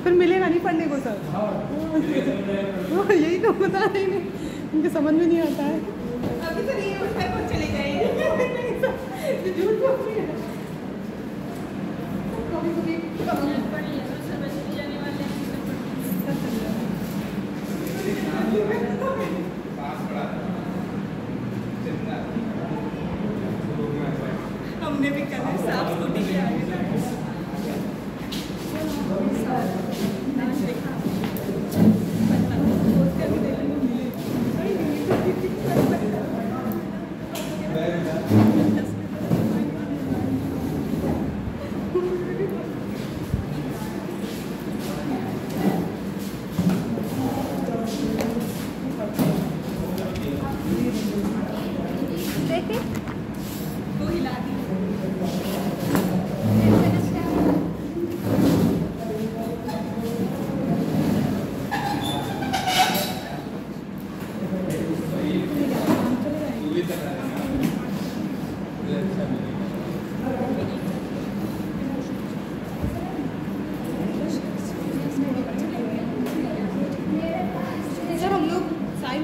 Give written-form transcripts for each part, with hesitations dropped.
फिर मिलेगा नहीं पढ़ने को सर। यही तो पता नहीं, उनके समझ में नहीं आता है। अभी तो नहीं उठकर कौन चले जाएंगे। झूठ बोल रही है। कभी हमने भी कलर साफ स्कूटी के आगे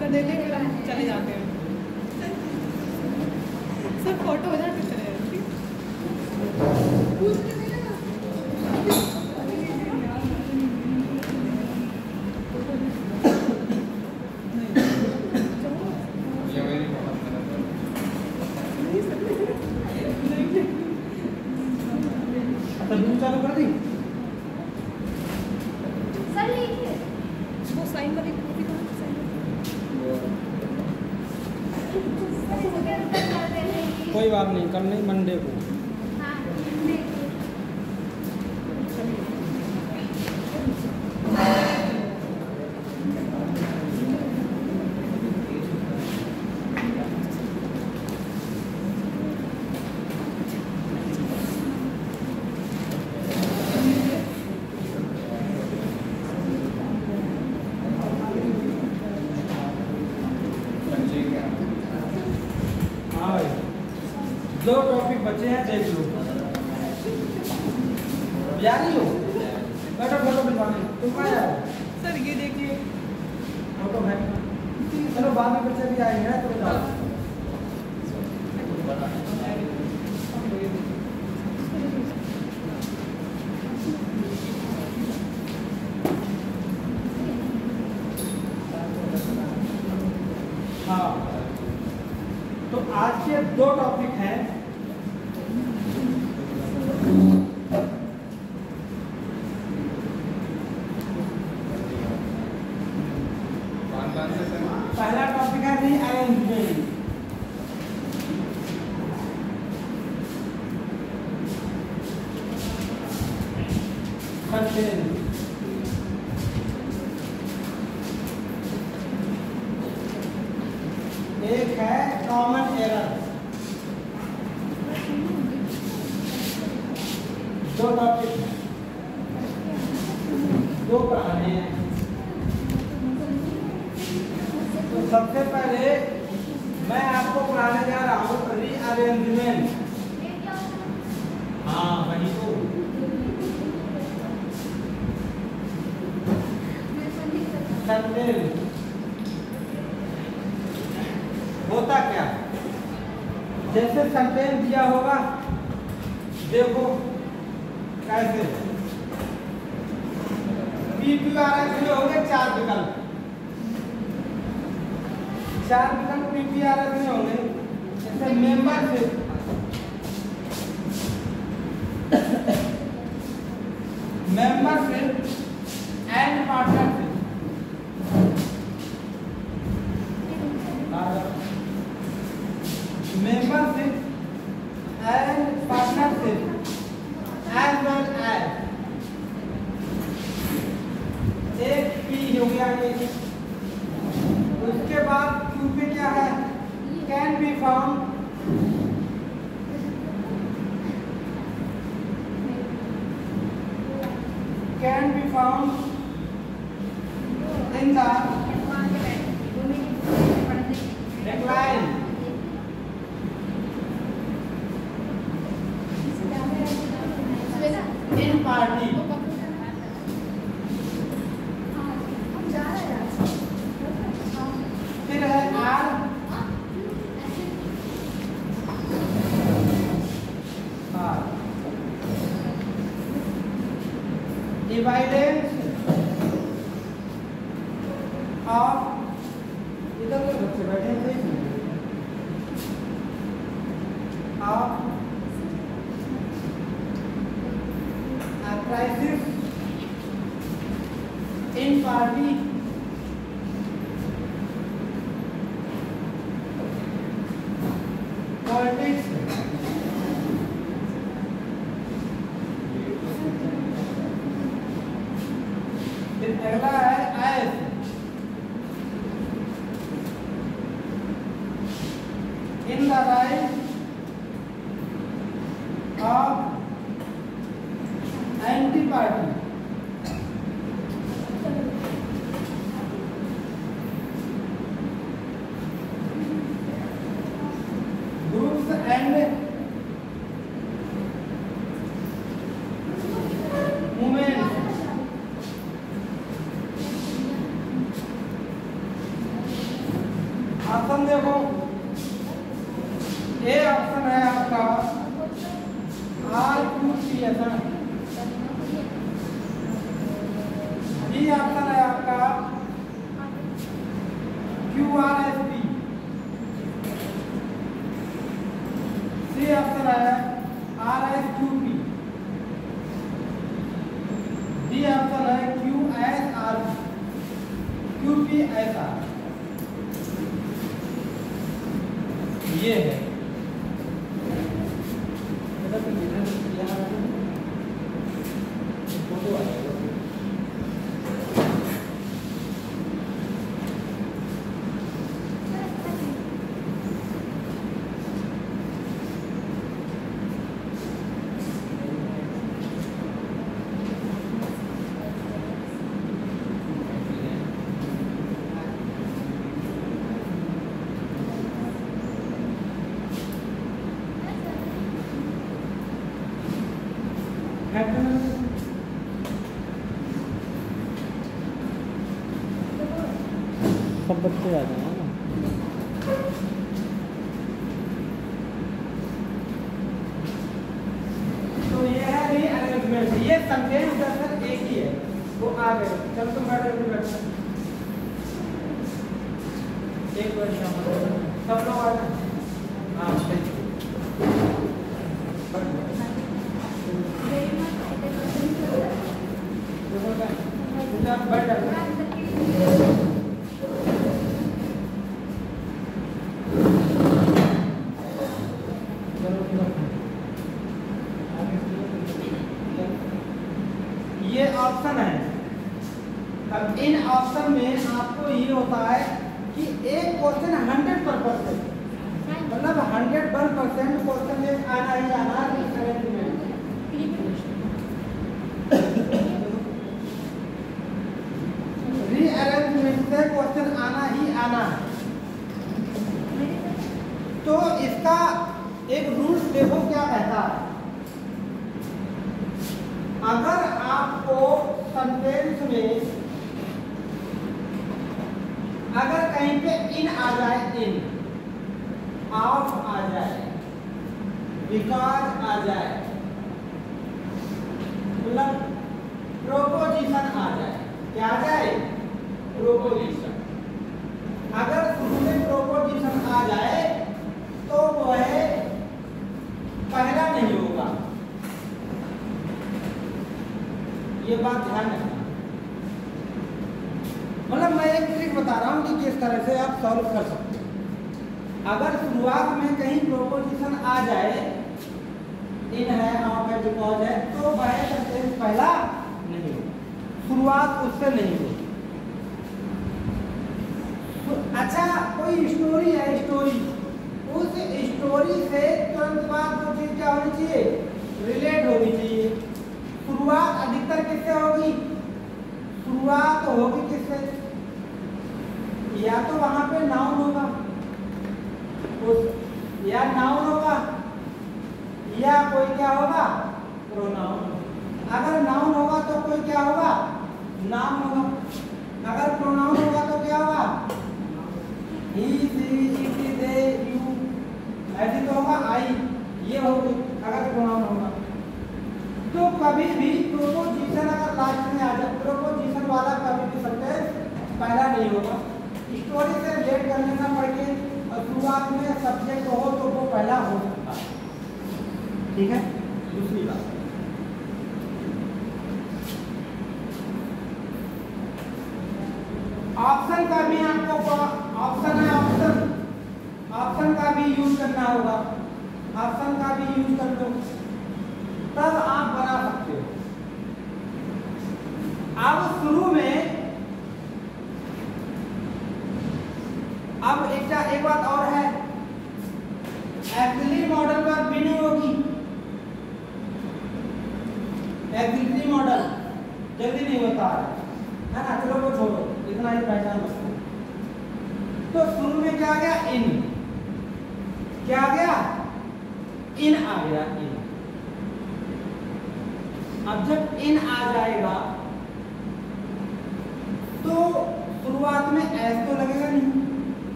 कर देते हैं, फिर हम चले जाते हैं। सब फोटो हो जाते चले जाते। चालू कर दी सर, लीजिए वो साइन वाली कॉपी कहाँ साइन? कोई बात नहीं, कल नहीं मंडे को। दो टॉपिक बचे हैं, देख लो। या नहीं हो बैठो, फोटो खिंचवाने तुम कहाँ जाओ? सर ये देखिए फोटो है। चलो बाद में बच्चे भी आएंगे तो जाओ। हाँ, तो आज के दो टॉपिक हैं। पहला टॉपिक है रीअरेंजमेंट। एक है कॉमन एरर। दो टॉपिक, दो पढ़ाने हैं। तो सबसे पहले मैं आपको पढ़ाने जा रहा हूँ रीअरेंजमेंट। हाँ वही तो। सेंटेंस होता क्या? जैसे सेंटेंस दिया होगा, देखो कैसे PPRS में होंगे चार विकल्प। चार विकल्प PPRS में होंगे, जैसे membership, membership and partnership. Membership and partnership as well as. एक पी हो गया ये। उसके बाद Q पे क्या है? Can be found, can be found in the decline in party। evidence of इधर के बच्चे बैठे हैं of a crisis in party politics अगला है S in the right of anti party groups and movements option देखो ए ऑप्शन है आपका RQCSN, बी ऑप्शन है आपका QRSP, सी ऑप्शन है RSQP, डी ऑप्शन है QPSR। ये है सब बच्चे आ जाए ना। तो ये है रीअरेंजमेंट, ये सेंटेंस दरअसल एक ही है, वो आ गए। चल तुम बैठो एक बार सब लोग आ जाए। हाँ बैठ ये ऑप्शन है। अब इन ऑप्शन में आपको ये होता है कि एक क्वेश्चन 100% मतलब 101% क्वेश्चन में आना ही आना रीअरेंजमेंट से क्वेश्चन आना ही आना है। तो इसका एक रूल देखो क्या कहता है। अगर आपको सेंटेंस में अगर कहीं पे इन आ जाए, इन ऑफ आ जाए, बिकॉज आ जाए, मतलब प्रोपोजिशन आ जाए, क्या आ जाए? प्रोपोजिशन। अगर शुरू में प्रोपोजिशन आ जाए तो वह पहला नहीं होगा। ये बात ध्यान रखना। मतलब मैं एक ट्रिक बता रहा हूँ कि किस तरह से आप सॉल्व कर सकते हो। अगर शुरुआत में कहीं प्रोपोजिशन आ जाए, इन है, ऑफ है, बिकॉज है, तो वह सेंटेंस पहला नहीं होगा, शुरुआत उससे नहीं होगी। अच्छा, कोई स्टोरी है, स्टोरी, उस स्टोरी से तुरंत बाद वो चीज क्या होनी चाहिए? रिलेट होनी चाहिए। शुरुआत अधिकतर किससे होगी? शुरुआत होगी किससे? या तो वहां पे नाउन होगा, या नाउन होगा, या कोई क्या होगा? प्रोनाउन। अगर नाउन होगा तो कोई क्या होगा? नाम होगा। अगर प्रोनाउन होगा तो क्या होगा? ही, शी, इट, दे, यू, ऐसे तो होगा आई, ये होगी अगर प्रोनाउन होगा। तो कभी भी प्रोपोजिशन अगर लास्ट होगा। स्टोरी से रिलेट कर लेना पड़ेगा और शुरुआत में सब्जेक्ट हो तो वो पहला हो सकता है। ठीक है। दूसरी बात, ऑप्शन का भी आपको ऑप्शन है, ऑप्शन का भी यूज करना होगा। ऑप्शन का भी यूज कर लो तब आप बना सकते हो। अब शुरू में अब एक बात और है, एक्सिलरी मॉडल पर भी नहीं होगी। एक्सिलरी मॉडल जल्दी नहीं होता है ना, चलो वो छोड़ो, इतना ही पहचान सकते। तो शुरू में क्या आ गया, इन, क्या आ गया, इन आ गया, इन। अब जब इन आ जाएगा तो शुरुआत में एस तो लगेगा नहीं,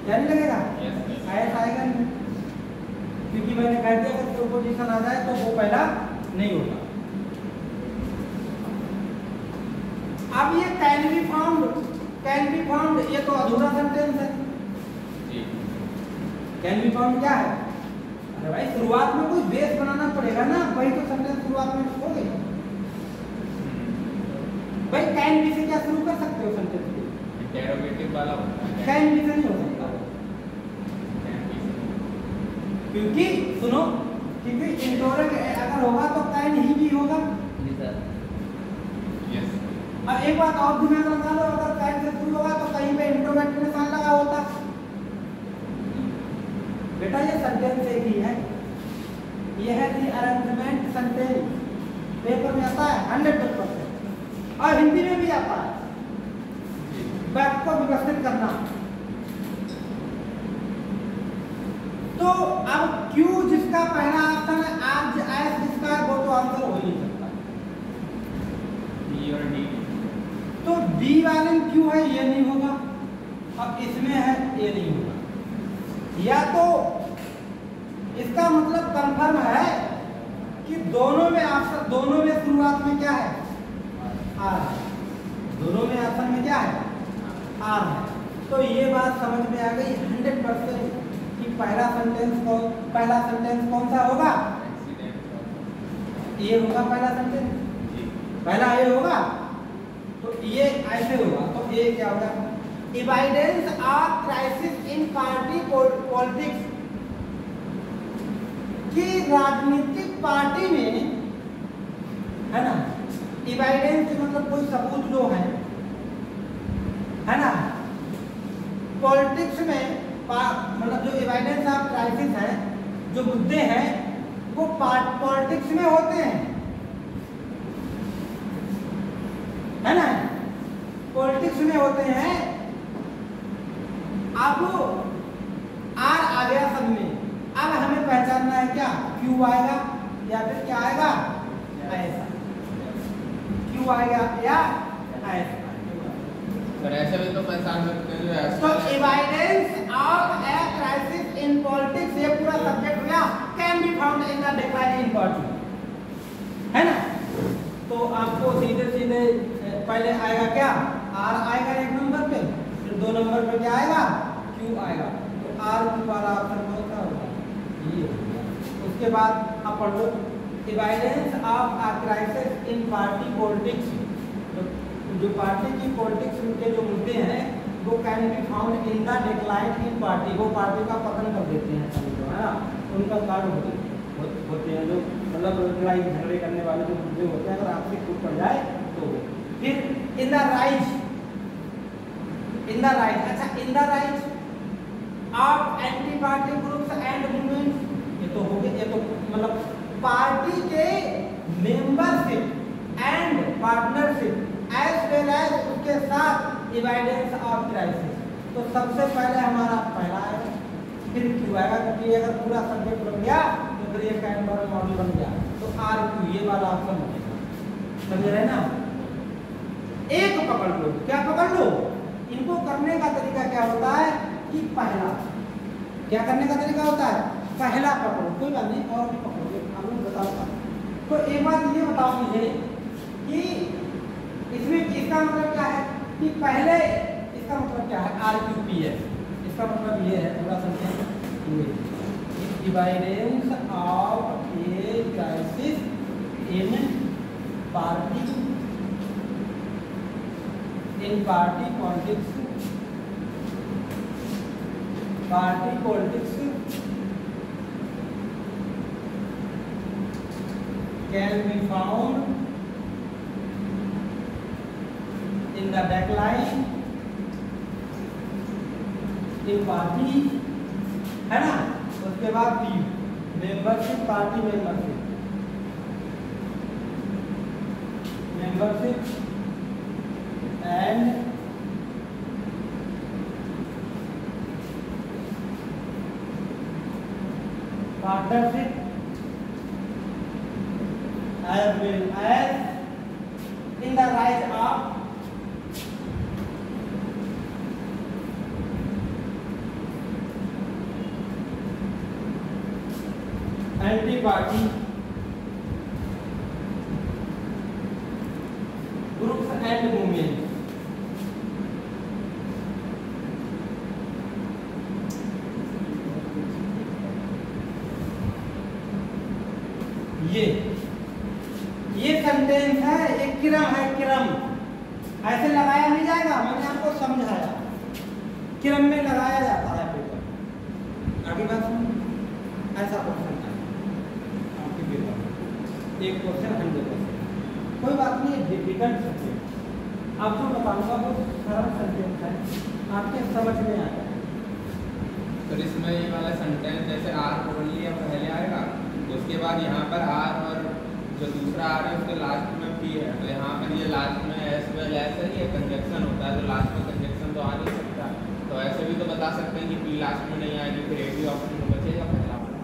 क्या नहीं लगेगा, एस आएगा नहीं, क्योंकि मैंने कह दिया अगर प्रोपोजिशन आ जाए तो वो पहला नहीं होगा। अब ये कैन बी फाउंड, ये तो अधूरा सेंटेंस है। कैन बी फाउंड क्या है, अरे भाई शुरुआत में कोई बेस बनाना पड़ेगा ना, वही तो सेंटेंस शुरुआत में हो गई। भाई कैन बी से क्या शुरू कर सकते हो सेंटेंस को, इंटरोगेटिव वाला कैन बी से नहीं हो सकता, क्योंकि सुनो, क्योंकि इंटरोगेटिव अगर होगा तो कैन ही भी होगा। अब एक बात और दिमाग में लगा लो, अगर कैन से शुरू होगा तो कहीं पे इंटरोगेटिव निशान लगा होता। बेटा ये सेंटेंस एक ही है, ये है दी अरेंजमेंट सेंटेंस, पेपर में आता है 100%, और हिंदी में भी आता है, वाक्य को व्यवस्थित करना। तो अब क्यू जिसका पहला ऑप्शन है, आज एस जिसका है, वो तो आंसर हो ही नहीं सकता। डी और डी, तो डी वाले में क्यू है, ये नहीं होगा। अब इसमें है, ये नहीं होगा। या तो इसका मतलब कंफर्म है कि दोनों में ऑप्शन, दोनों में शुरुआत में क्या है, आर है, दोनों में ऑप्शन में क्या है, आर है। तो ये बात समझ में आ गई 100% कि पहला सेंटेंस कौन सा होगा, ये होगा पहला सेंटेंस, पहला ये होगा, तो ये ऐसे होगा। तो ये क्या होगा, evidence of crisis in party politics, कि राजनीतिक पार्टी में है ना, एविडेंस मतलब कोई सबूत जो है ना, पॉलिटिक्स में मतलब जो एविडेंस ऑफ क्राइसिस है, जो मुद्दे हैं वो पॉलिटिक्स में होते हैं, है ना, पॉलिटिक्स में होते हैं। अब आर आ गया सब में, अब हमें पहचानना है क्या, क्यू आएगा या फिर क्या आएगा, ऐसा, क्यू आएगा या ऐसा। पर ऐसे भी तो पहचान सकते हैं। तो evidence of a crisis in politics, ये पूरा सब्जेक्ट हो गया, can be found in the decline in party, है ना। तो आपको सीधे सीधे पहले आएगा क्या, आर आएगा एक नंबर पे, फिर 2 नंबर पे क्या आएगा, क्यू आएगा। तो आर क्यू वाला ऑप्शन कौन सा होगा, ये होगा। उसके बाद आप पढ़ लो, evidence of a crisis in party politics, जो पार्टी की पॉलिटिक्स के जो मुद्दे हैं वो can be found in the decline in party, वो पार्टी का पतन कर देते हैं, है ना, उनका कारण होते हैं जो मतलब लड़ाई झगड़े करने वाले जो मुद्दे होते हैं, अगर आपसे फूट पड़ जाए तो। फिर इन द राइज, अच्छा in the rise of anti party groups and movements, ये तो हो गया, ये तो मतलब पार्टी के membership and partnership as well as उसके साथ एविडेंस ऑफ क्राइसिस। तो सबसे पहले हमारा पहला है, फिर क्यू आएगा, क्योंकि अगर पूरा सब्जेक्ट बन गया तो फिर ये कैनबरा मॉडल बन गया, तो आर क्यू ये वाला ऑप्शन बनेगा, समझ रहे ना। एक पकड़ लो, क्या पकड़ लो, इनको करने का तरीका क्या होता है कि पहला, क्या करने का तरीका होता है, पहला पकड़ो, कोई बात नहीं और भी पकड़ोगे, आप लोग बताओ। तो एक बात ये बताओ मुझे कि इसमें इसका मतलब क्या है, कि पहले इसका मतलब क्या है RQPS, इसका मतलब ये है पूरा समझें, evidence of a crisis in party politics can be found in the backline in party, है ना। उसके बाद P membership, party membership and partnership as well as in the rise of anti-party groups and movements। ये sentence है, एक क्रम है, क्रम ऐसे लगाया नहीं जाएगा, मैंने आपको समझाया, क्रम में लगाया जाता है पेपर। आगे बात सुनो, ऐसा क्वेश्चन है आपके पेपर में, एक क्वेश्चन 100%, कोई बात नहीं है, डिफिकल्ट सब्जेक्ट आपको बताऊंगा, वो सरल सब्जेक्ट है, आपके समझ में आएगा। तो इसमें ये वाला सेंटेंस जैसे आर बोल लिया पहले आएगा, उसके बाद यहाँ पर आर और जो दूसरा आर है उसके लास्ट में पी है, तो यहाँ पर ये लास्ट में एस वेल ऐसे ही कंजक्शन होता है, तो लास्ट में कंजक्शन तो आ नहीं सकता, तो ऐसे भी तो बता सकते हैं कि पी लास्ट में नहीं आएगी, फिर एक ही ऑप्शन में बचेगा पहला वाला।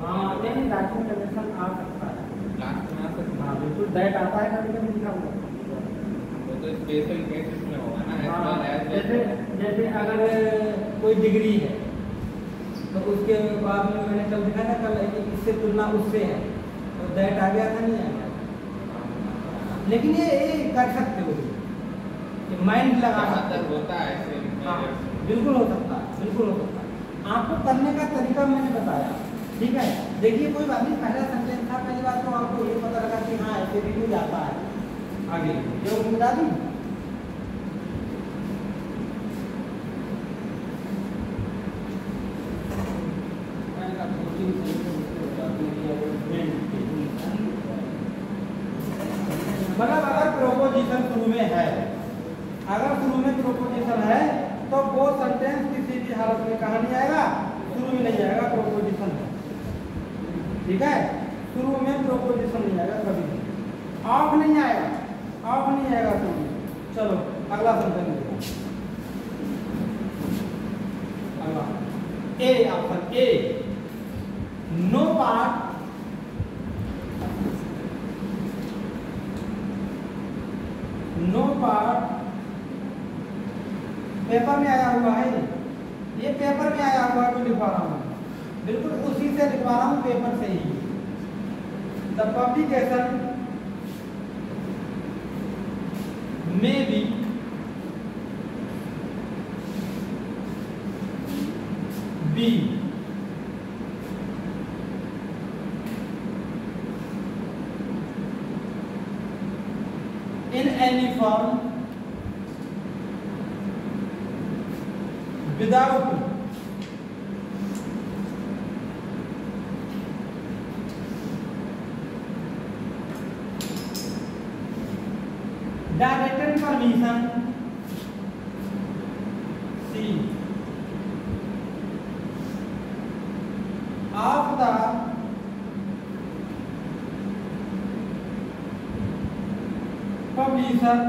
हाँ नहीं, लास्ट में कंजक्शन आ सकता है, लास्ट में आ सकता है। हाँ बिल्कुल, दैट आता है, कभी कभी लिखा हुआ वो तो स्पेशल केस इसमें होगा ना, एस वेल एज। जैसे अगर कोई डिग्री है तो उसके बाद में मैंने कल दिखा था, कल इससे तुलना उससे है, तो दैट आ गया था, नहीं आ गया, लेकिन ये कर सकते हो, ये माइंड लगा सकते हो, होता है ऐसे। हाँ बिल्कुल हो सकता है, बिल्कुल हो सकता है, आपको करने का तरीका मैंने बताया, ठीक है। देखिए कोई बात नहीं, पहला सेंटेंस था, पहली बात तो आपको ये पता लगा कि हाँ ऐसे भी कोई आता है, आगे जो बता दूँ। मतलब अगर प्रोपोजिशन शुरू में है, अगर शुरू में प्रोपोजिशन है तो वो सेंटेंस किसी भी हालत में कहाँ नहीं आएगा, शुरू में नहीं आएगा, प्रोपोजिशन है, ठीक है। शुरू में प्रोपोजिशन नहीं आएगा कभी भी, ऑफ नहीं आएगा, ऑफ नहीं आएगा शुरू में। चलो अगला सेंटेंस देखो, अगला A, option A, no part paper में आया हुआ है, ये पेपर में आया हुआ तो लिखवा रहा हूँ, बिल्कुल उसी से लिखवा रहा हूँ, पेपर से ही। द पब्लिकेशन में B in any form without the written permission C of the publisher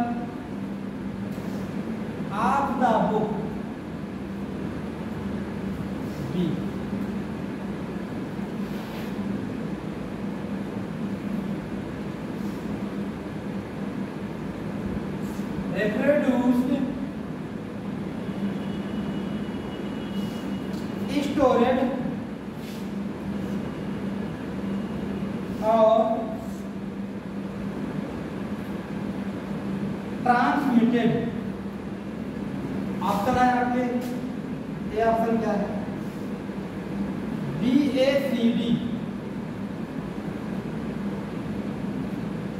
of the book B। Reproduced, stored or transmitted option है आपके, ये ऑप्शन क्या है? BACD।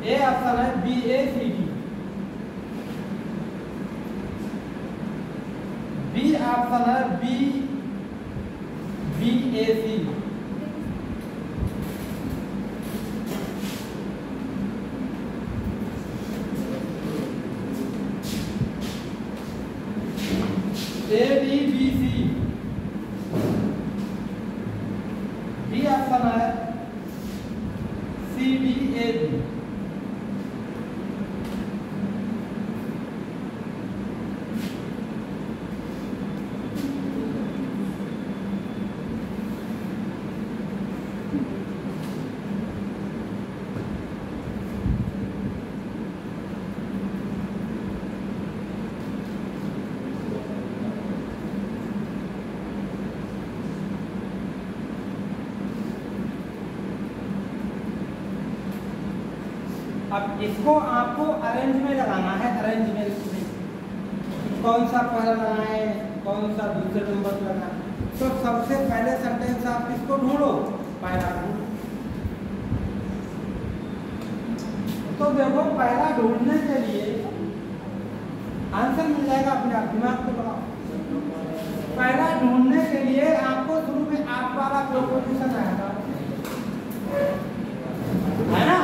ये ऑप्शन है BACD। बी ऑप्शन है BAC। ADBC। डी ऑप्शन है CDAB। अब इसको आपको अरेंज में लगाना है, अरेंजमेंट में कौन सा पहला लगाए, कौन सा दूसरे नंबर पर लगाए। तो सबसे पहले सेंटेंस आप किसको ढूंढो, पहला ढूंढो। तो देखो पहला ढूंढने के लिए आंसर मिल जाएगा अपने आप, दिमाग को लगाओ। पहला ढूंढने के लिए आपको शुरू में आप वाला प्रोपोजिशन आएगा, है ना?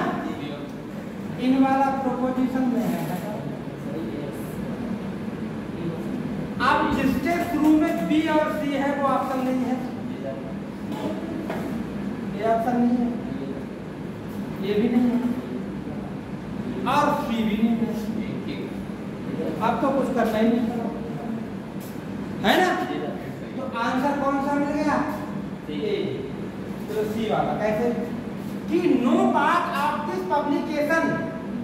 इन वाला प्रोपोजिशन में है। अब जिसके शुरू में बी और सी है वो ऑप्शन नहीं है, ये ऑप्शन नहीं है, ये भी नहीं है और सी भी नहीं है। अब तो कुछ करना ही नहीं है ना? तो आंसर कौन सा मिल गया? ए। तो सी वाला कैसे कि no part of this publication,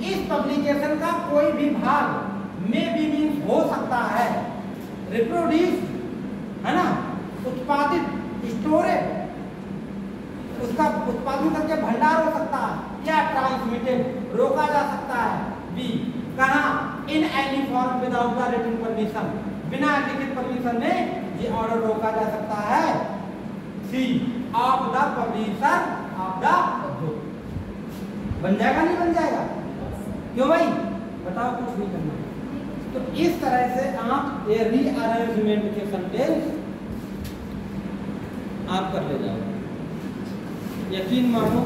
इस पब्लिकेशन का कोई भी भाग में भी मीन्स हो सकता है, रिप्रोड्यूस, है ना, उत्पादित, स्टोरेज, उसका उत्पादन करके भंडार हो सकता है, या ट्रांसमिटेड, रोका जा सकता है। बी कहाँ? In any form without the written permission, बिना लिखित परमिशन में ये ऑर्डर रोका जा सकता है। See of the publisher of the book. बन जाएगा नहीं बन जाएगा? क्यों भाई बताओ, कुछ नहीं करना। तो इस तरह से आप ये रीअरेंजमेंट के सेंटेंस आप कर ले जाओ। यकीन मानो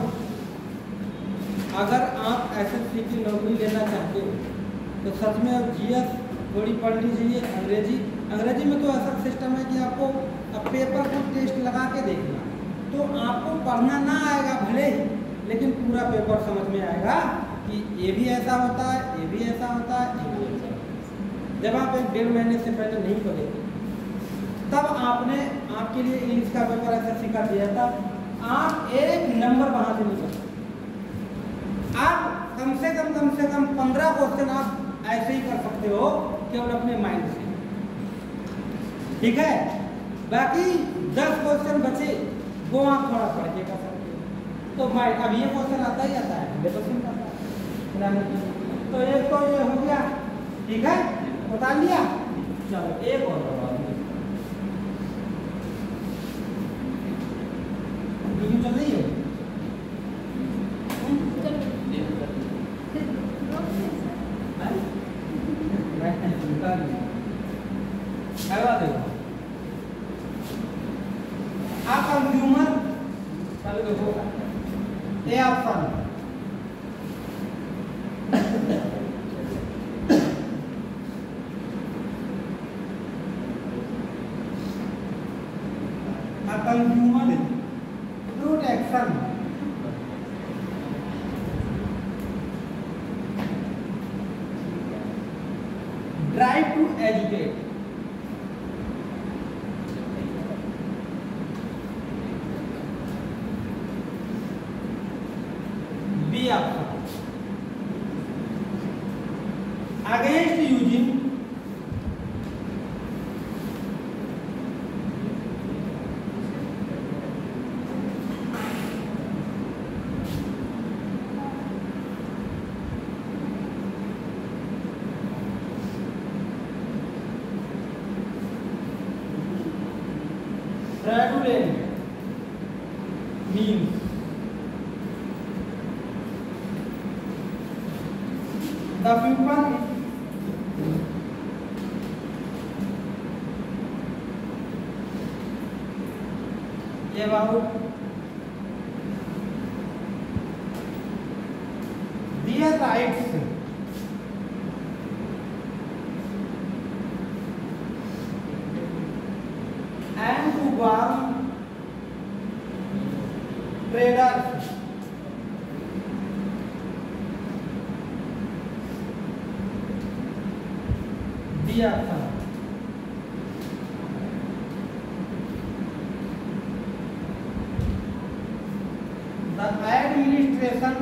अगर आप एसएससी की नौकरी लेना चाहते हो तो सच में अब जीएस थोड़ी पढ़नी चाहिए। अंग्रेजी में तो ऐसा सिस्टम है कि आपको अब पेपर को टेस्ट लगा के देखना, तो आपको पढ़ना ना आएगा भले ही, लेकिन पूरा पेपर समझ में आएगा कि ये भी ऐसा होता है, ये भी ऐसा होता है, ये भी ऐसा होता है। जब आप 1.5 महीने से पहले नहीं पढ़े तब आपने आपके लिए इंग्लिश का पेपर एसएससी का दिया था, आप एक नंबर वहां से नहीं पढ़े। आप कम से कम 15 क्वेश्चन आप ऐसे ही कर सकते हो केवल अपने माइंड से, ठीक है? बाकी 10 क्वेश्चन बचे वो आप थोड़ा पढ़ के कर सकते हो। तो माइंड अब ये क्वेश्चन आता ही आता है, 100% आता है। तो एक तो ये हो गया, ठीक है, बता लिया। चलो एक और करवा दो, चल रही है आप कंज्यूमर, चलो देखो A option consumer protection, drive to educate, B option against using friend means the pupil about their rights and to warn traders दिया था। The administration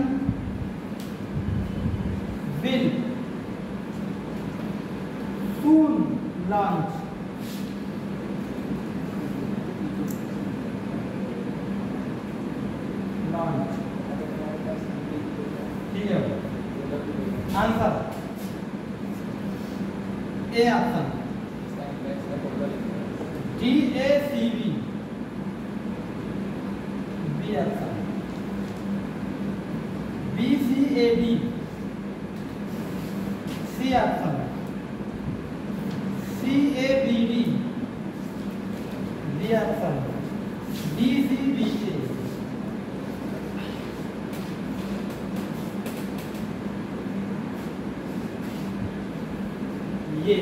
will soon launch here answer A option DACV B option BCAD C option CABD D option DCBA ये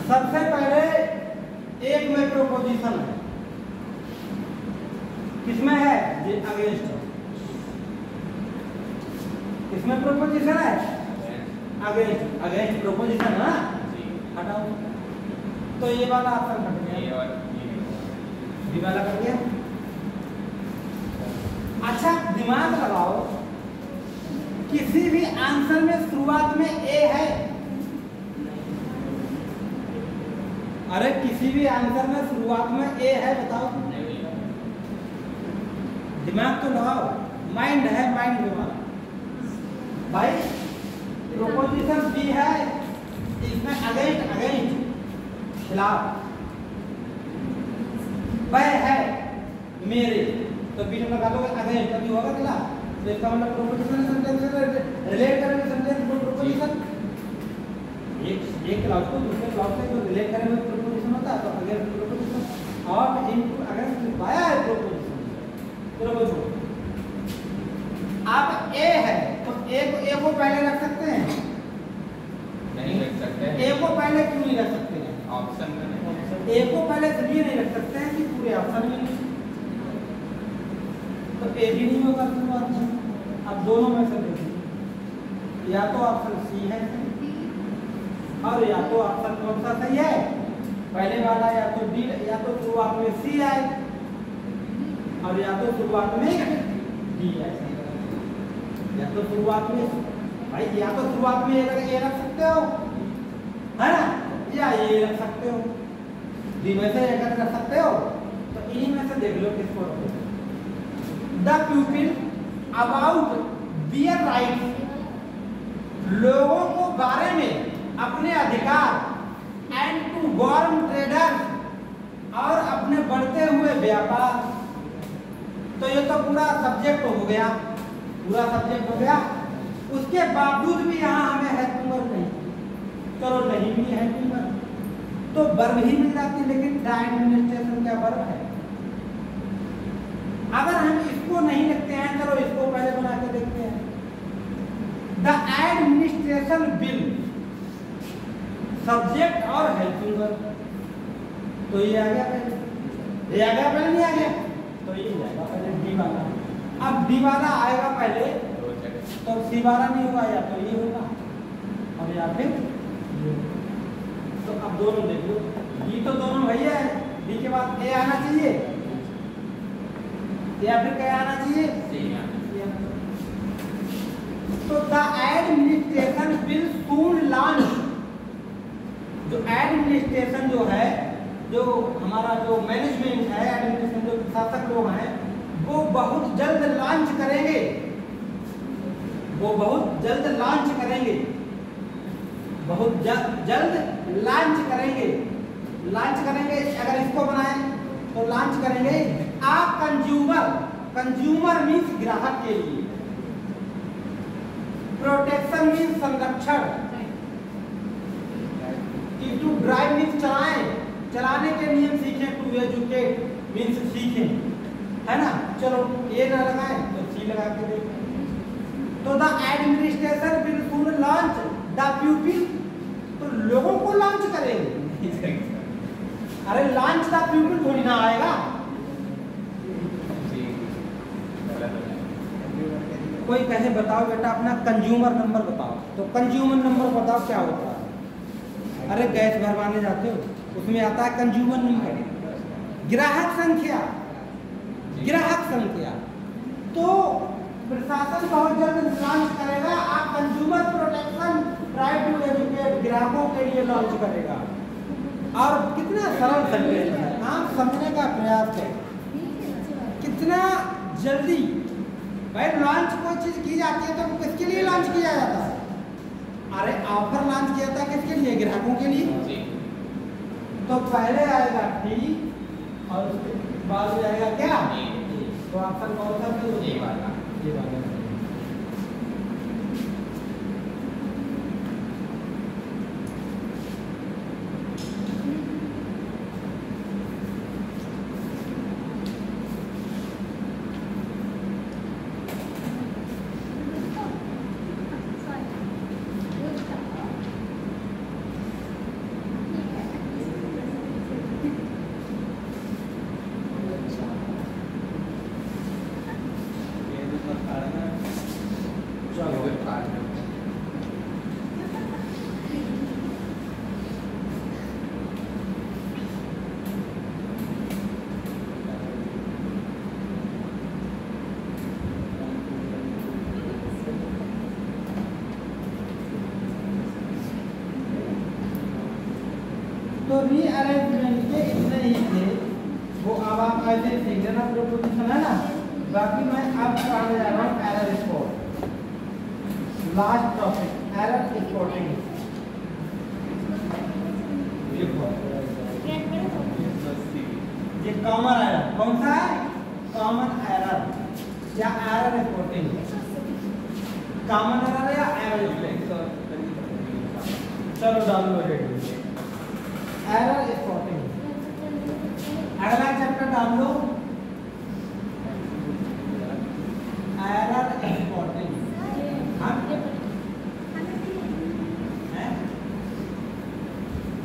सबसे पहले एक में proposition है, किसमें है ये अगेंस्ट, किसमें प्रोपोजिशन है अगेंस्ट, अगेंस्ट प्रोपोजिशन है ना, हटाओ तो ये वाला ऑप्शन हट गया, ये वाला कर दिया। अच्छा दिमाग लगाओ, किसी भी आंसर में शुरुआत में ए है, अरे किसी भी आंसर में शुरुआत में ए है, बताओ दिमाग तो लगाओ, माइंड है, माइंड दिमाग भाई। प्रोपोजिशन बी है, इसमें अगेंस्ट अगेंस्ट खिलाफ, वह है मेरे, तो बीच में लगा दोगे अगेंस्ट, तभी होगा खिलाफ, तो इसका मतलब प्रोपोजिशन सेंटेंस से रिलेट करेंगे सेंटेंस को प्रोपोजिशन, एक क्लाउज को दूसरे क्लाउज से जो रिलेट करेंगे प्रोपोजिशन होता है, तो अगेंस्ट प्रोपोजिशन और इनटू अगेंस्ट लिखवाया है प्रोपोजिशन। चलो बोलो आप ए है तो ए को पहले रख सकते हैं, नहीं रख सकते, ए को पहले क्यों नहीं रख सकते हैं, ऑप्शन में ए को पहले इसलिए नहीं रख सकते हैं कि पूरे ऑप्शन में नहीं, तो ए भी नहीं होगा शुरुआत में। अब दोनों में से देखिए, या तो ऑप्शन सी है और या तो ऑप्शन कौन सा सही है, पहले वाला या तो डी, या तो शुरुआत में सी आए और या तो शुरुआत में डी आए, या तो शुरुआत में भाई, या तो शुरुआत में ये रख सकते हो है ना, या ये रख सकते हो, डी में से एक रख सकते हो, तो इन्हीं में से देख लो किसको रखो। The people about their rights, लोगों को बारे में अपने अधिकार, एंड टू वार्न ट्रेडर्स और अपने बढ़ते हुए व्यापार, तो ये तो पूरा सब्जेक्ट हो गया, पूरा सब्जेक्ट हो गया। उसके बावजूद भी यहाँ हमें हेल्पिंग नहीं, चलो नहीं भी हेल्पिंग तो वर्ब ही मिल जाती, लेकिन द एडमिनिस्ट्रेशन क्या वर्ब है। अगर हम इसको नहीं लिखते हैं, चलो इसको पहले बना के देखते हैं, द एडमिनिस्ट्रेशन बिल सब्जेक्ट और हेल्पिंग वर्ब, तो ये आ गया पहले, ये आ गया पहले, नहीं आ गया तो ये आएगा पहले डी वाला। अब डी वाला आएगा पहले तो सी वाला नहीं होगा, या तो ये होगा और या फिर ये। तो अब दोनों देख लो, ये तो दोनों भैया है, डी के बाद ए आना चाहिए या फिर क्या आना चाहिए, तो the administration will soon launch, जो एडमिनिस्ट्रेशन जो है, जो हमारा जो मैनेजमेंट है, एडमिनिस्ट्रेशन जो शासक लोग हैं, वो बहुत जल्द लॉन्च करेंगे वो बहुत जल्द लॉन्च करेंगे, बहुत जल्द लॉन्च करेंगे। लॉन्च करेंगे अगर इसको बनाएं तो लॉन्च करेंगे आ कंज्यूमर, कंज्यूमर मीन्स ग्राहक के लिए, प्रोटेक्शन मीन्स संरक्षण, टू ड्राइव मीन्स चलाएं, चलाने के नियम सीखें, टू एजुकेट मीन्स सीखें, है ना। चलो ये ना लगाएं तो सी लगा के देखें। तो the administration will soon launch the प्यूपिल, तो लोगों को लॉन्च करेंगे। अरे लॉन्च द प्यूपिल थोड़ी ना आएगा। कोई कहे बताओ बेटा अपना कंज्यूमर नंबर बताओ, तो कंज्यूमर नंबर बताओ क्या होता है। अरे गैस भरवाने जाते हो उसमें आता है कंज्यूमर नंबर, ग्राहक संख्या, ग्राहक संख्या। तो प्रशासन बहुत जल्द लॉन्च करेगा आप consumer protection drive to educate, ग्राहकों के लिए लॉन्च करेगा। और कितना सरल सेंटेंस है, आप समझने का प्रयास करें कितना जल्दी। भाई लॉन्च कोई चीज की जाती है तो किसके लिए लॉन्च किया जाता है? अरे ऑफर लॉन्च किया था किसके लिए? ग्राहकों के लिए। तो पहले आएगा टी और उसके बाद में आएगा क्या? तो ऑप्शन कौन सा है? ये वाला, ये वाला। तो रीअरेंजमेंट के इतने ही थे, वो अब आप ऐसे सीख लेना, प्रोपोजिशन है ना। बाकी मैं अब पढ़ाने जा रहा हूँ error spot, last topic error spotting. ये कॉमन एरर कौन सा है? कॉमन एरर या एरर स्पॉटिंग, कॉमन एरर या एरर स्पॉटिंग। चलो डाउनलोड एरर स्पॉटिंग। अगला चैप्टर डाल लो एरर स्पॉटिंग।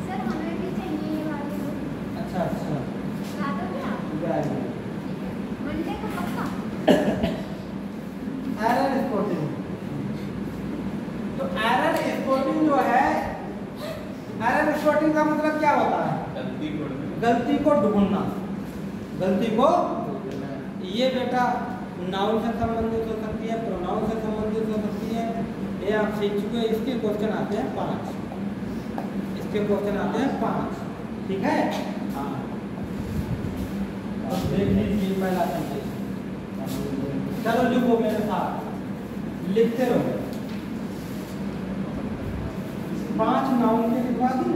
सर हमें भी चाहिए ये वाले। अच्छा अच्छा, ला दोगे आप? मंडे को पक्का। Error spotting. तो एरर स्पॉटिंग जो है, एरर स्पॉटिंग का मतलब क्या होता है? गलती को ढूंढना, गलती को। ये बेटा नाउन से संबंधित हो सकती है, प्रोनाउन से संबंधित हो सकती है, ये आप सीख चुके हैं। इसके क्वेश्चन आते हैं 5, इसके क्वेश्चन आते हैं 5, ठीक है। हाँ अब देख लीजिए पहला सेंटेंस। चलो लिखो मेरे साथ, लिखते रहो। 5 नाउन के लिखवा दूं,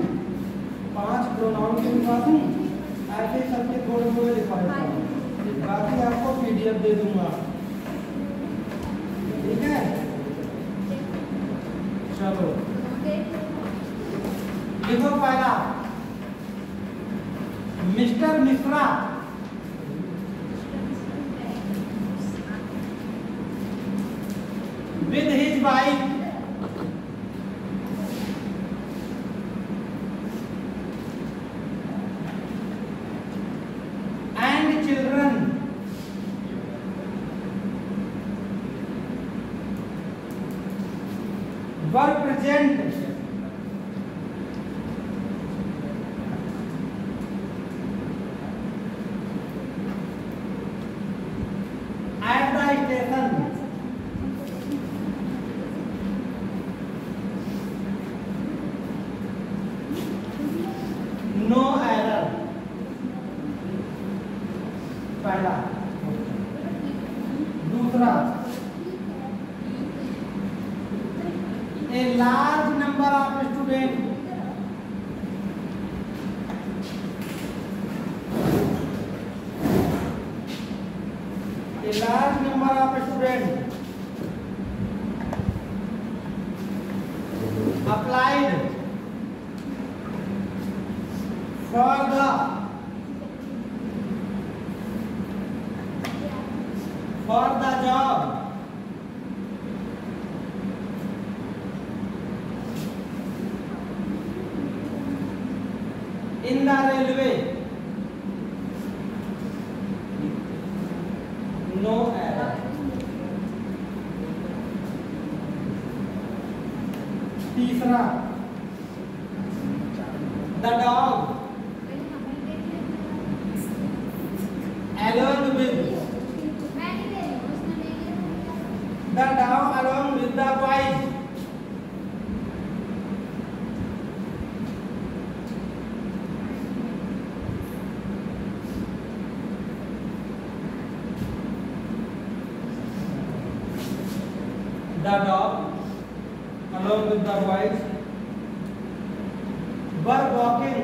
5 प्रोनाउन के लिखवा दूं, ऐसे सबके थोड़े थोड़े लिखवा देता हूँ, बाकी आपको पीडीएफ दे दूंगा, ठीक है। चलो लिखो पहला, mister Mishra with his wife and children were present at the station. No error. पहला। दूसरा, A large number of students applied for the job in the railway. No error. तीसरा, the dog along with the boys were walking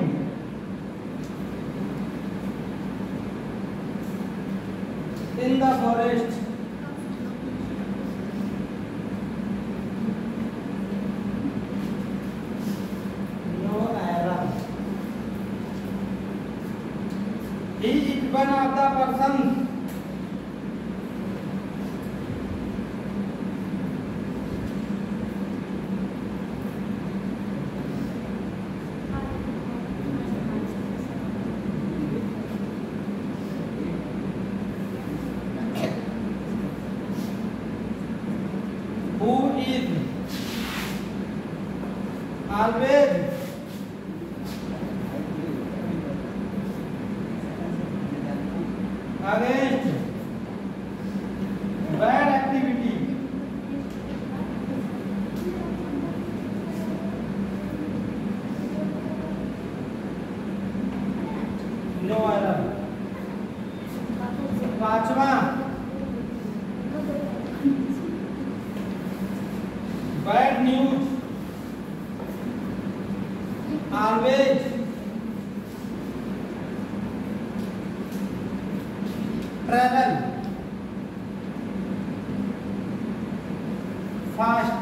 in the forest. No error. He is one of the persons who is always against bad activity. No error. पांचवा, bad news always travel fast.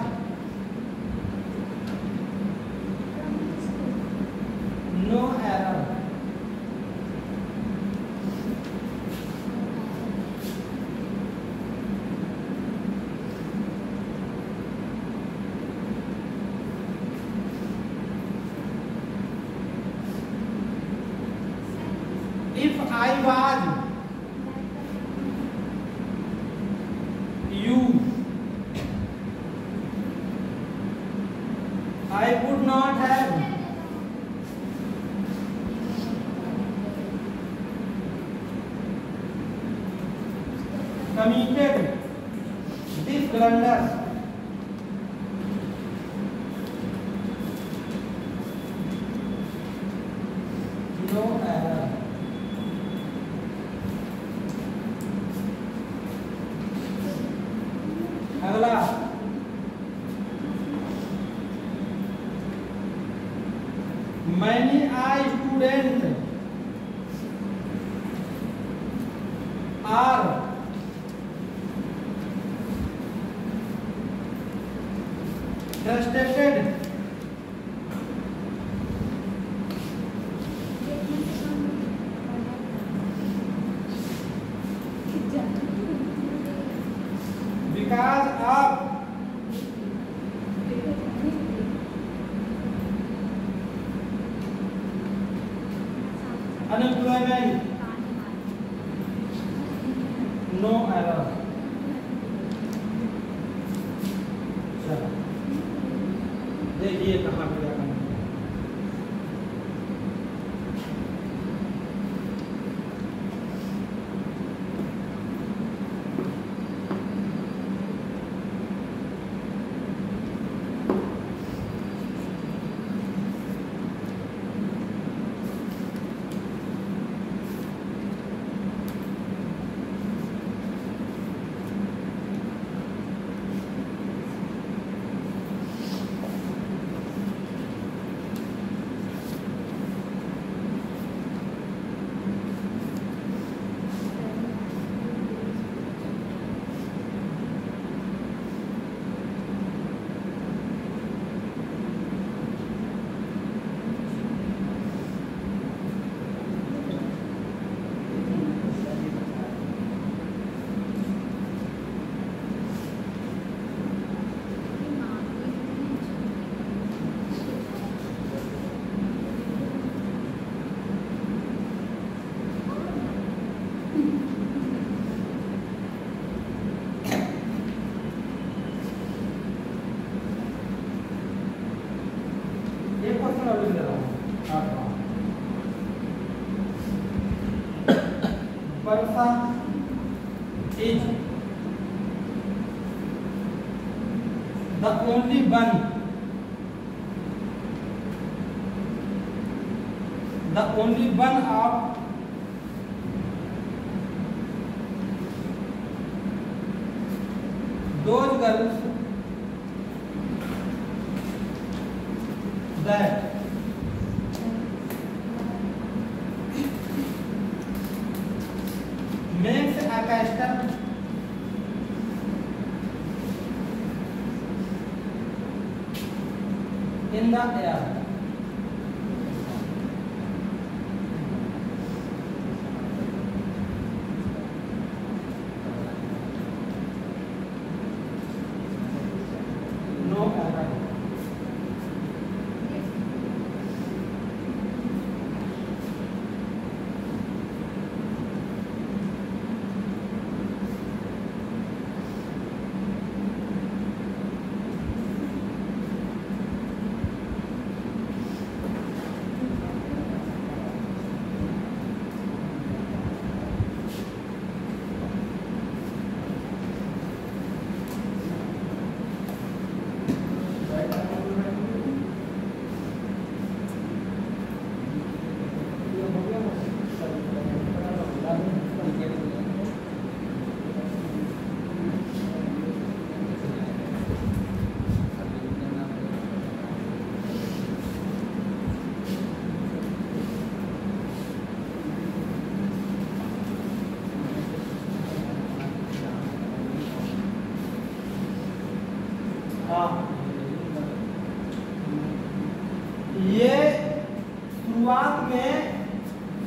No error. If I was you, I would not have committed this blunder. No error. अगला, many students are frustrated because of unemployment. No error. चलो देखिए कहाँ पे जाना है। कौन सा is the only one of those girls that makes a custom in the air. No error. ये शुरुआत में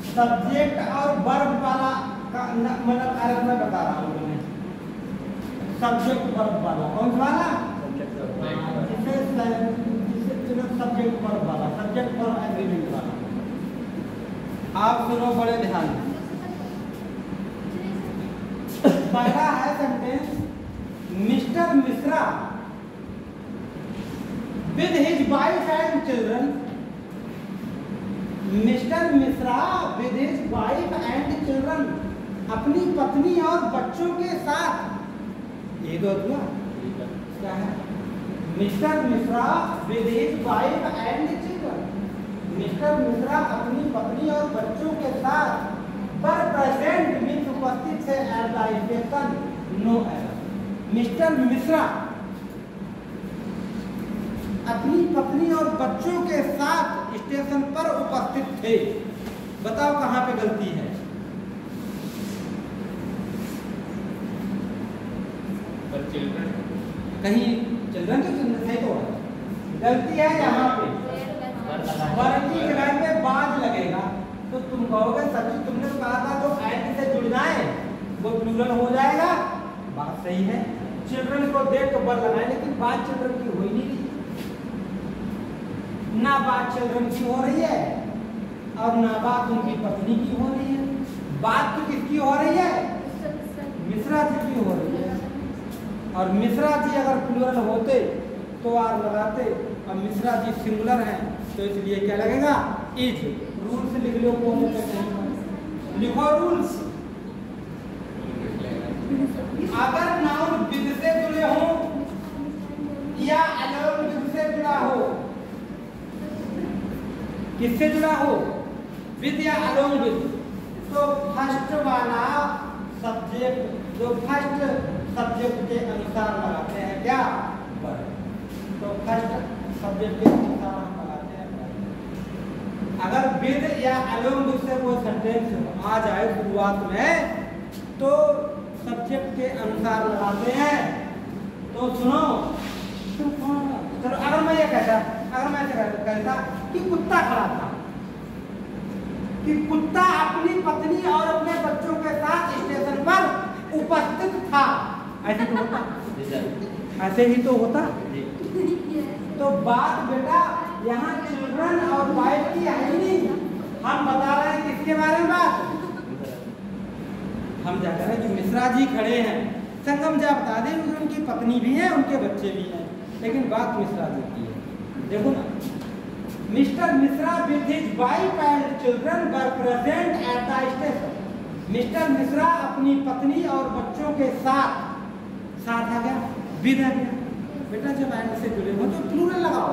सब्जेक्ट और वर्ब वाला का मतलब अर्थ मैं बता रहा हूँ तुम्हें। सब्जेक्ट वर्ब वाला कौन सा वाला? जिसे सब्जेक्ट वर्ब वाला, सब्जेक्ट वर्ब एग्रीमेंट वाला। आप सुनो बड़े ध्यान से। पहला है sentence, mister Mishra with his wife and children. Mister Mishra with his wife and children, अपनी पत्नी और बच्चों के साथ। ये दो हुआ क्या है? Mister Mishra with his wife and children, mister Mishra अपनी पत्नी और बच्चों के साथ पर प्रेजेंट मीन्स उपस्थित है at the station, no error. Mr Mishra अपनी पत्नी और बच्चों के साथ स्टेशन पर उपस्थित थे। बताओ कहाँ पे गलती है? पर चिल्ड्रन कहीं चिल्ड्रन के सही तो है, गलती है यहाँ पे वर्ब की जगह पे बाद लगेगा। तो तुम कहोगे सच्ची तुमने कहा था जो एंड से जुड़ जाए वो प्लूरल हो जाएगा, बात सही है। चिल्ड्रन को देख तो वर्ब लगाए, लेकिन बात चिल्ड्रन की हो ही नहीं रही ना, बात चिल्ड्रन की हो रही है और ना बात उनकी पत्नी की हो रही है। बात तो किसकी हो रही है? मिश्रा जी की हो रही है। और मिश्रा जी अगर प्लूरल होते तो आर लगाते, अब मिश्रा जी सिंगुलर हैं तो इसलिए क्या लगेगा? इज। रूल्स लिख लो, कौन लिखो रूल्स। अगर नाउन विद से जुड़े हो या अलोन विद से जुड़ा हो, किससे जुड़ा हो? विद या अलोंग विद, तो फर्स्ट वाला सब्जेक्ट जो फर्स्ट सब्जेक्ट के अनुसार लगाते हैं क्या? वर्ब। तो फर्स्ट सब्जेक्ट के अनुसार हम लगाते हैं वर्ब। अगर विद या अलोंग विद से कोई सेंटेंस आ जाए शुरुआत में तो सब्जेक्ट के अनुसार लगाते हैं। तो सुनो, चलो अगर मैं ये कहता, अगर मैं कहता कि कुत्ता खड़ा था, कि कुत्ता अपनी पत्नी और अपने बच्चों के साथ स्टेशन पर उपस्थित था, ऐसे तो होता, ऐसे ही तो होता। तो बात बेटा यहाँ चिल्ड्रन और वाइफ की है नहीं, हम बता रहे हैं किसके बारे में बात? हम जा रहे हैं कि मिश्रा जी खड़े हैं, संगम जा बता दें कि उनकी पत्नी भी है, उनके बच्चे भी हैं, लेकिन बात मिश्रा जी की है। देखो ना, mister Mishra with his wife and children were present at the station। Mister Mishra अपनी पत्नी और बच्चों के साथ आ गया, विद आ गया। बेटा जब एंड से जुड़े हो तो प्लूरल लगाओ,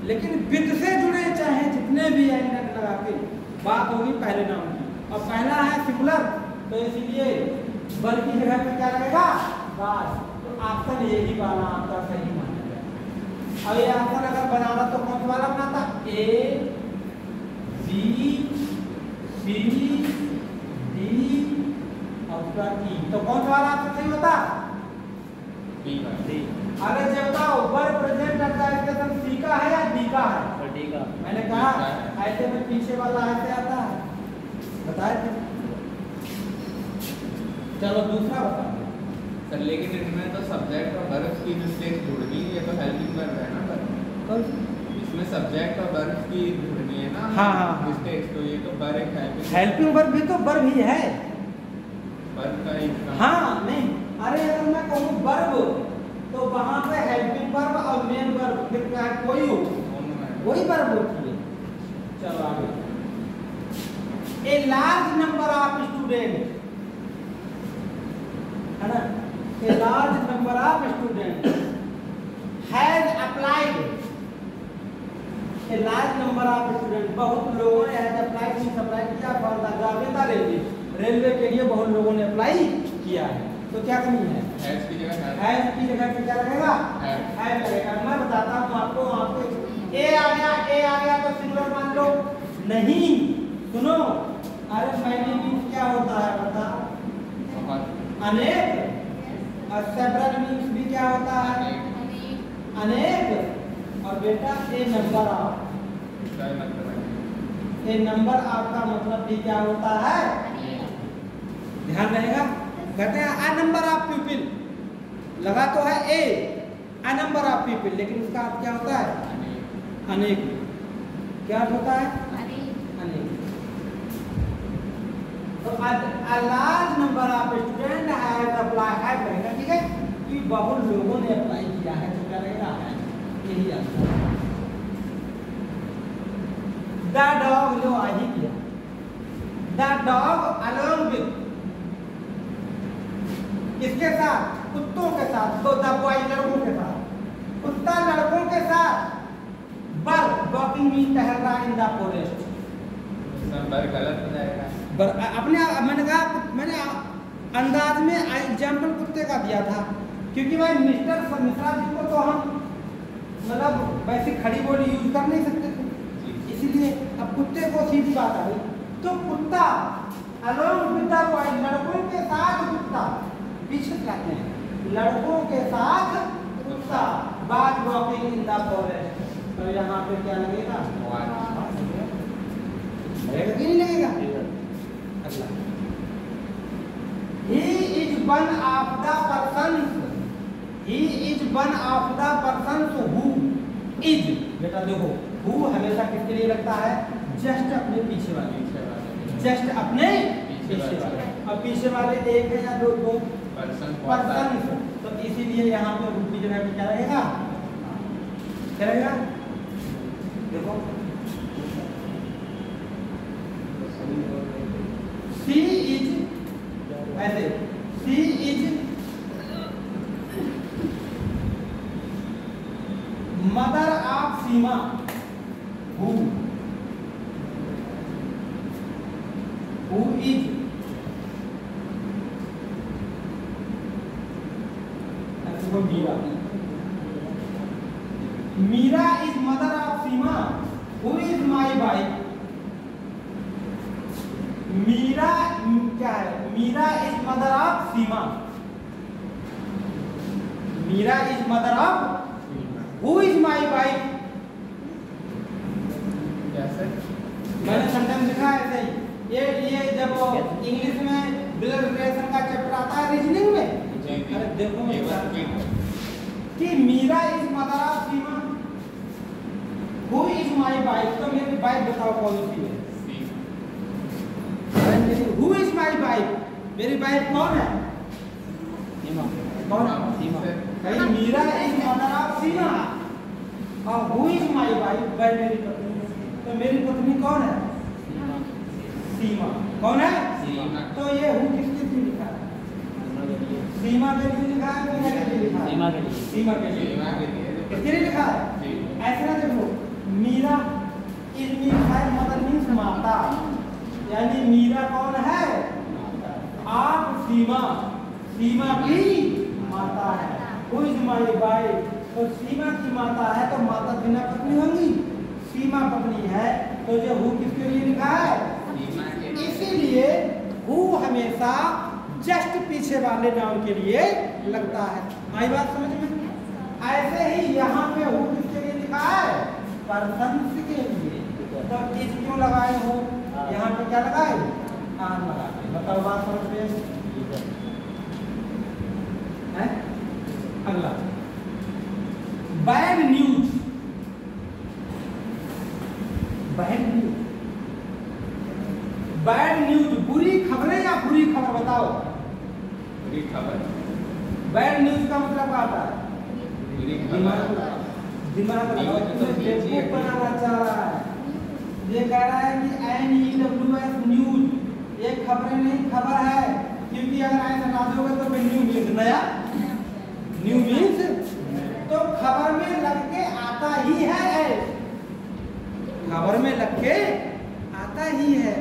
लेकिन विद से जुड़े चाहे जितने भी एंड लगा के बात होगी पहले नाम की। और पहला है सिंगुलर, तो इसीलिए वर की जगह पे क्या लगेगा? वाज। तो ऑप्शन यही वाला आपका सही माना जाएगा। अब ये ऑप्शन अगर बनाना तो कौन सा वाला बनाता? ए बी सी डी और उसका ई। तो कौन सा वाला ऑप्शन सही होता? डी। अगर जब बताओ वर प्रेजेंट एडजस्टेशन सी का है या डी का है? डी का। मैंने कहा ऐसे में पीछे वाला ऐसे आता है, बताए थे। चलो दूसरा बताओ सर। लेकिन इनमें तो सब्जेक्ट और वर्ब की मिस्टेक जुड़नी है, ये तो हेल्पिंग वर्ब है ना सर? इसमें सब्जेक्ट और वर्ब की जुड़नी है ना? हाँ। मिस्टेक। तो ये तो वर्ब एक हेल्पिंग वर्ब भी तो वर्ब ही है। वर्ब का ही। हाँ नहीं, अरे अगर मैं कहूँ वर्ब तो वहां पे हेल्पिंग वर्ब और मेन वर्ब फिर क्या है? कोई हो वही वर्ब होती है। चलो आगे। A large number of student है ना, a large number of student has applied. A large number of student, बहुत लोगों ने हैज अप्लाइड किया for the job railway. Railway के लिए बहुत लोगों ने अप्लाई किया है। तो क्या कमी है? हैज की जगह हैज की जगह पे क्या लगेगा? हैज लगेगा। मैं बताता हूँ आपको, वहाँ पे ए आ गया तो सिंगुलर मान लो। नहीं सुनो, अरे मैनी मीन्स क्या होता है बता? अनेक। और सेवरल मीन्स भी क्या होता है? अनेक। और बेटा a number of, a number of का मतलब भी क्या होता है? ध्यान रहेगा। कहते हैं अ नंबर ऑफ पीपल, लगा तो है ए अ नंबर ऑफ पीपल, लेकिन उसका अर्थ क्या होता है? अनेक। क्या अर्थ होता है? अनेक। तो a large number of student has apply, has रहेगा, ठीक है, कि बहुत लोगों ने अप्लाई किया है, तो क्या रहेगा? यही आंसर। द डॉग, जो आज ही किया, द डॉग अलोंग विद, किसके साथ? कुत्तों के साथ। तो द बॉय लड़कों के साथ, कुत्ता लड़कों के साथ। बर वॉकिंग मीन टहल रहा इन द फॉरेस्ट। बर गलत हो जाएगा। बर अपने मैंने कहा, मैंने अंदाज में एग्जाम्पल कुत्ते का दिया था, क्योंकि भाई मिस्टर मिश्रा जी को तो हम मतलब वैसी खड़ी बोली यूज कर नहीं सकते थे, इसीलिए अब कुत्ते को सीधी बात आ गई। तो कुत्ता अलोंग विद द बॉय, लड़कों के साथ कुत्ता, पीछे कहते हैं लड़कों के साथ कुत्ता, बाज वॉकिंग इन द फॉरेस्ट। तो यहाँ पे क्या लगेगा? लगेगा कि नहीं लगेगा? अगला, he is one of the persons, he is one of the persons who is। बेटा देखो, who हमेशा किसके लिए लगता है? जस्ट अपने पीछे वाले, जस्ट अपने पीछे वाले। अब पीछे वाले एक है या दो? पर्सन। तो इसीलिए यहाँ पे रूप की जगह पे क्या रहेगा? क्या रहेगा? देखो सी इज, ऐसे she is mother of Seema. Who is Meera. Meera is mother of Seema. Who is my wife. Meera क्या है? Meera is mother of Seema. Meera is mother of. Who is my wife. मैंने सेंटेंस लिखा है ऐसे ही। ये जब इंग्लिश में ब्लड रिलेशन का चैप्टर आता है रीजनिंग में, अरे देखो कि Meera is mother of Seema. Who is my wife, तो मेरी वाइफ बताओ कौन सी है? हु इज माई वाइफ, मेरी वाइफ कौन है? कौन? Seema. Meera is mother of Seema और हु इज माई वाइफ, वह मेरी पत्नी है। तो मेरी पत्नी कौन है? सीमा। कौन है? सीमा। तो ये हु किसके लिए लिखा है? सीमा के लिए लिखा है, सीमा के लिए लिखा है, सीमा के लिए। सीमा के लिए, सीमा के लिए। किसके लिए लिखा है? जी। ऐसे ना देखो, मीरा इज मीन्स है मदर मीन्स माता, यानी मीरा कौन है? आप सीमा, सीमा की माता है। हु इज माय वाइफ, तो सीमा की माता है तो माता बिना पत्नी होंगी, सीमा पत्नी है, तो जो हु किसके लिए लिखा है? सीमा के लिए। इसीलिए हु हमेशा जस्ट पीछे वाले नाउन के लिए लगता है। आई बात समझ में? ऐसे ही यहाँ पे हु किसके लिए लिखा है? पर्सन्स के लिए। तो इस क्यों लगाए हो? यहाँ पे क्या लगाए? आन लगाए। बताओ बात समझ में? है? अगला bad news, bad news, bad news बुरी खबरें या बुरी खबर बताओ? बुरी खबर। बैड न्यूज का मतलब क्या आता है? बुरी दिमाग खबर। दिमाग न्यूज़ तो तुम्हें कीजिए। बेवकूफ बनाना चाह रहा है। ये कह रहा है कि NEWS न्यूज ये खबरें नहीं खबर है, क्योंकि अगर ऐसा ना दोगे तो फिर न्यू मीन्स नया, न्यू मीन्स तो खबर में लग के आता ही है, खबर में लग के आता ही है।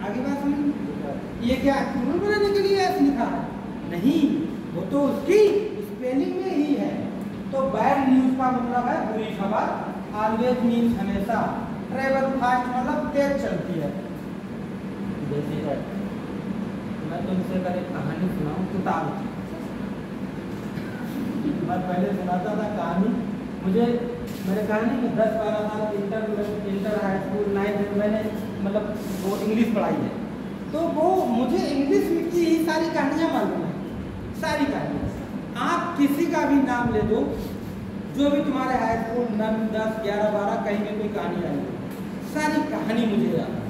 आगे बात समझ? ये क्या क्रूर बनाने के लिए ऐसा लिखा है? नहीं, वो तो उसकी स्पेलिंग में ही है। तो बैड न्यूज का मतलब है बुरी खबर, ऑलवेज मीन्स हमेशा, ट्रेवल फास्ट मतलब तेज चलती है। जैसे मैं तुमसे कल एक कहानी सुनाऊं किताब की। मैं पहले सुनाता था कहानी, मुझे मैंने कहानी में 10-12 साल इंटर हाई स्कूल 9th में मैंने मतलब वो इंग्लिश पढ़ाई है, तो वो मुझे इंग्लिश की ही सारी कहानियाँ मालूम है, सारी कहानियाँ। आप किसी का भी नाम ले दो, जो भी तुम्हारे हाई स्कूल 9, 10, 11, 12 कहीं में कोई कहानी आई हो, सारी कहानी मुझे याद है,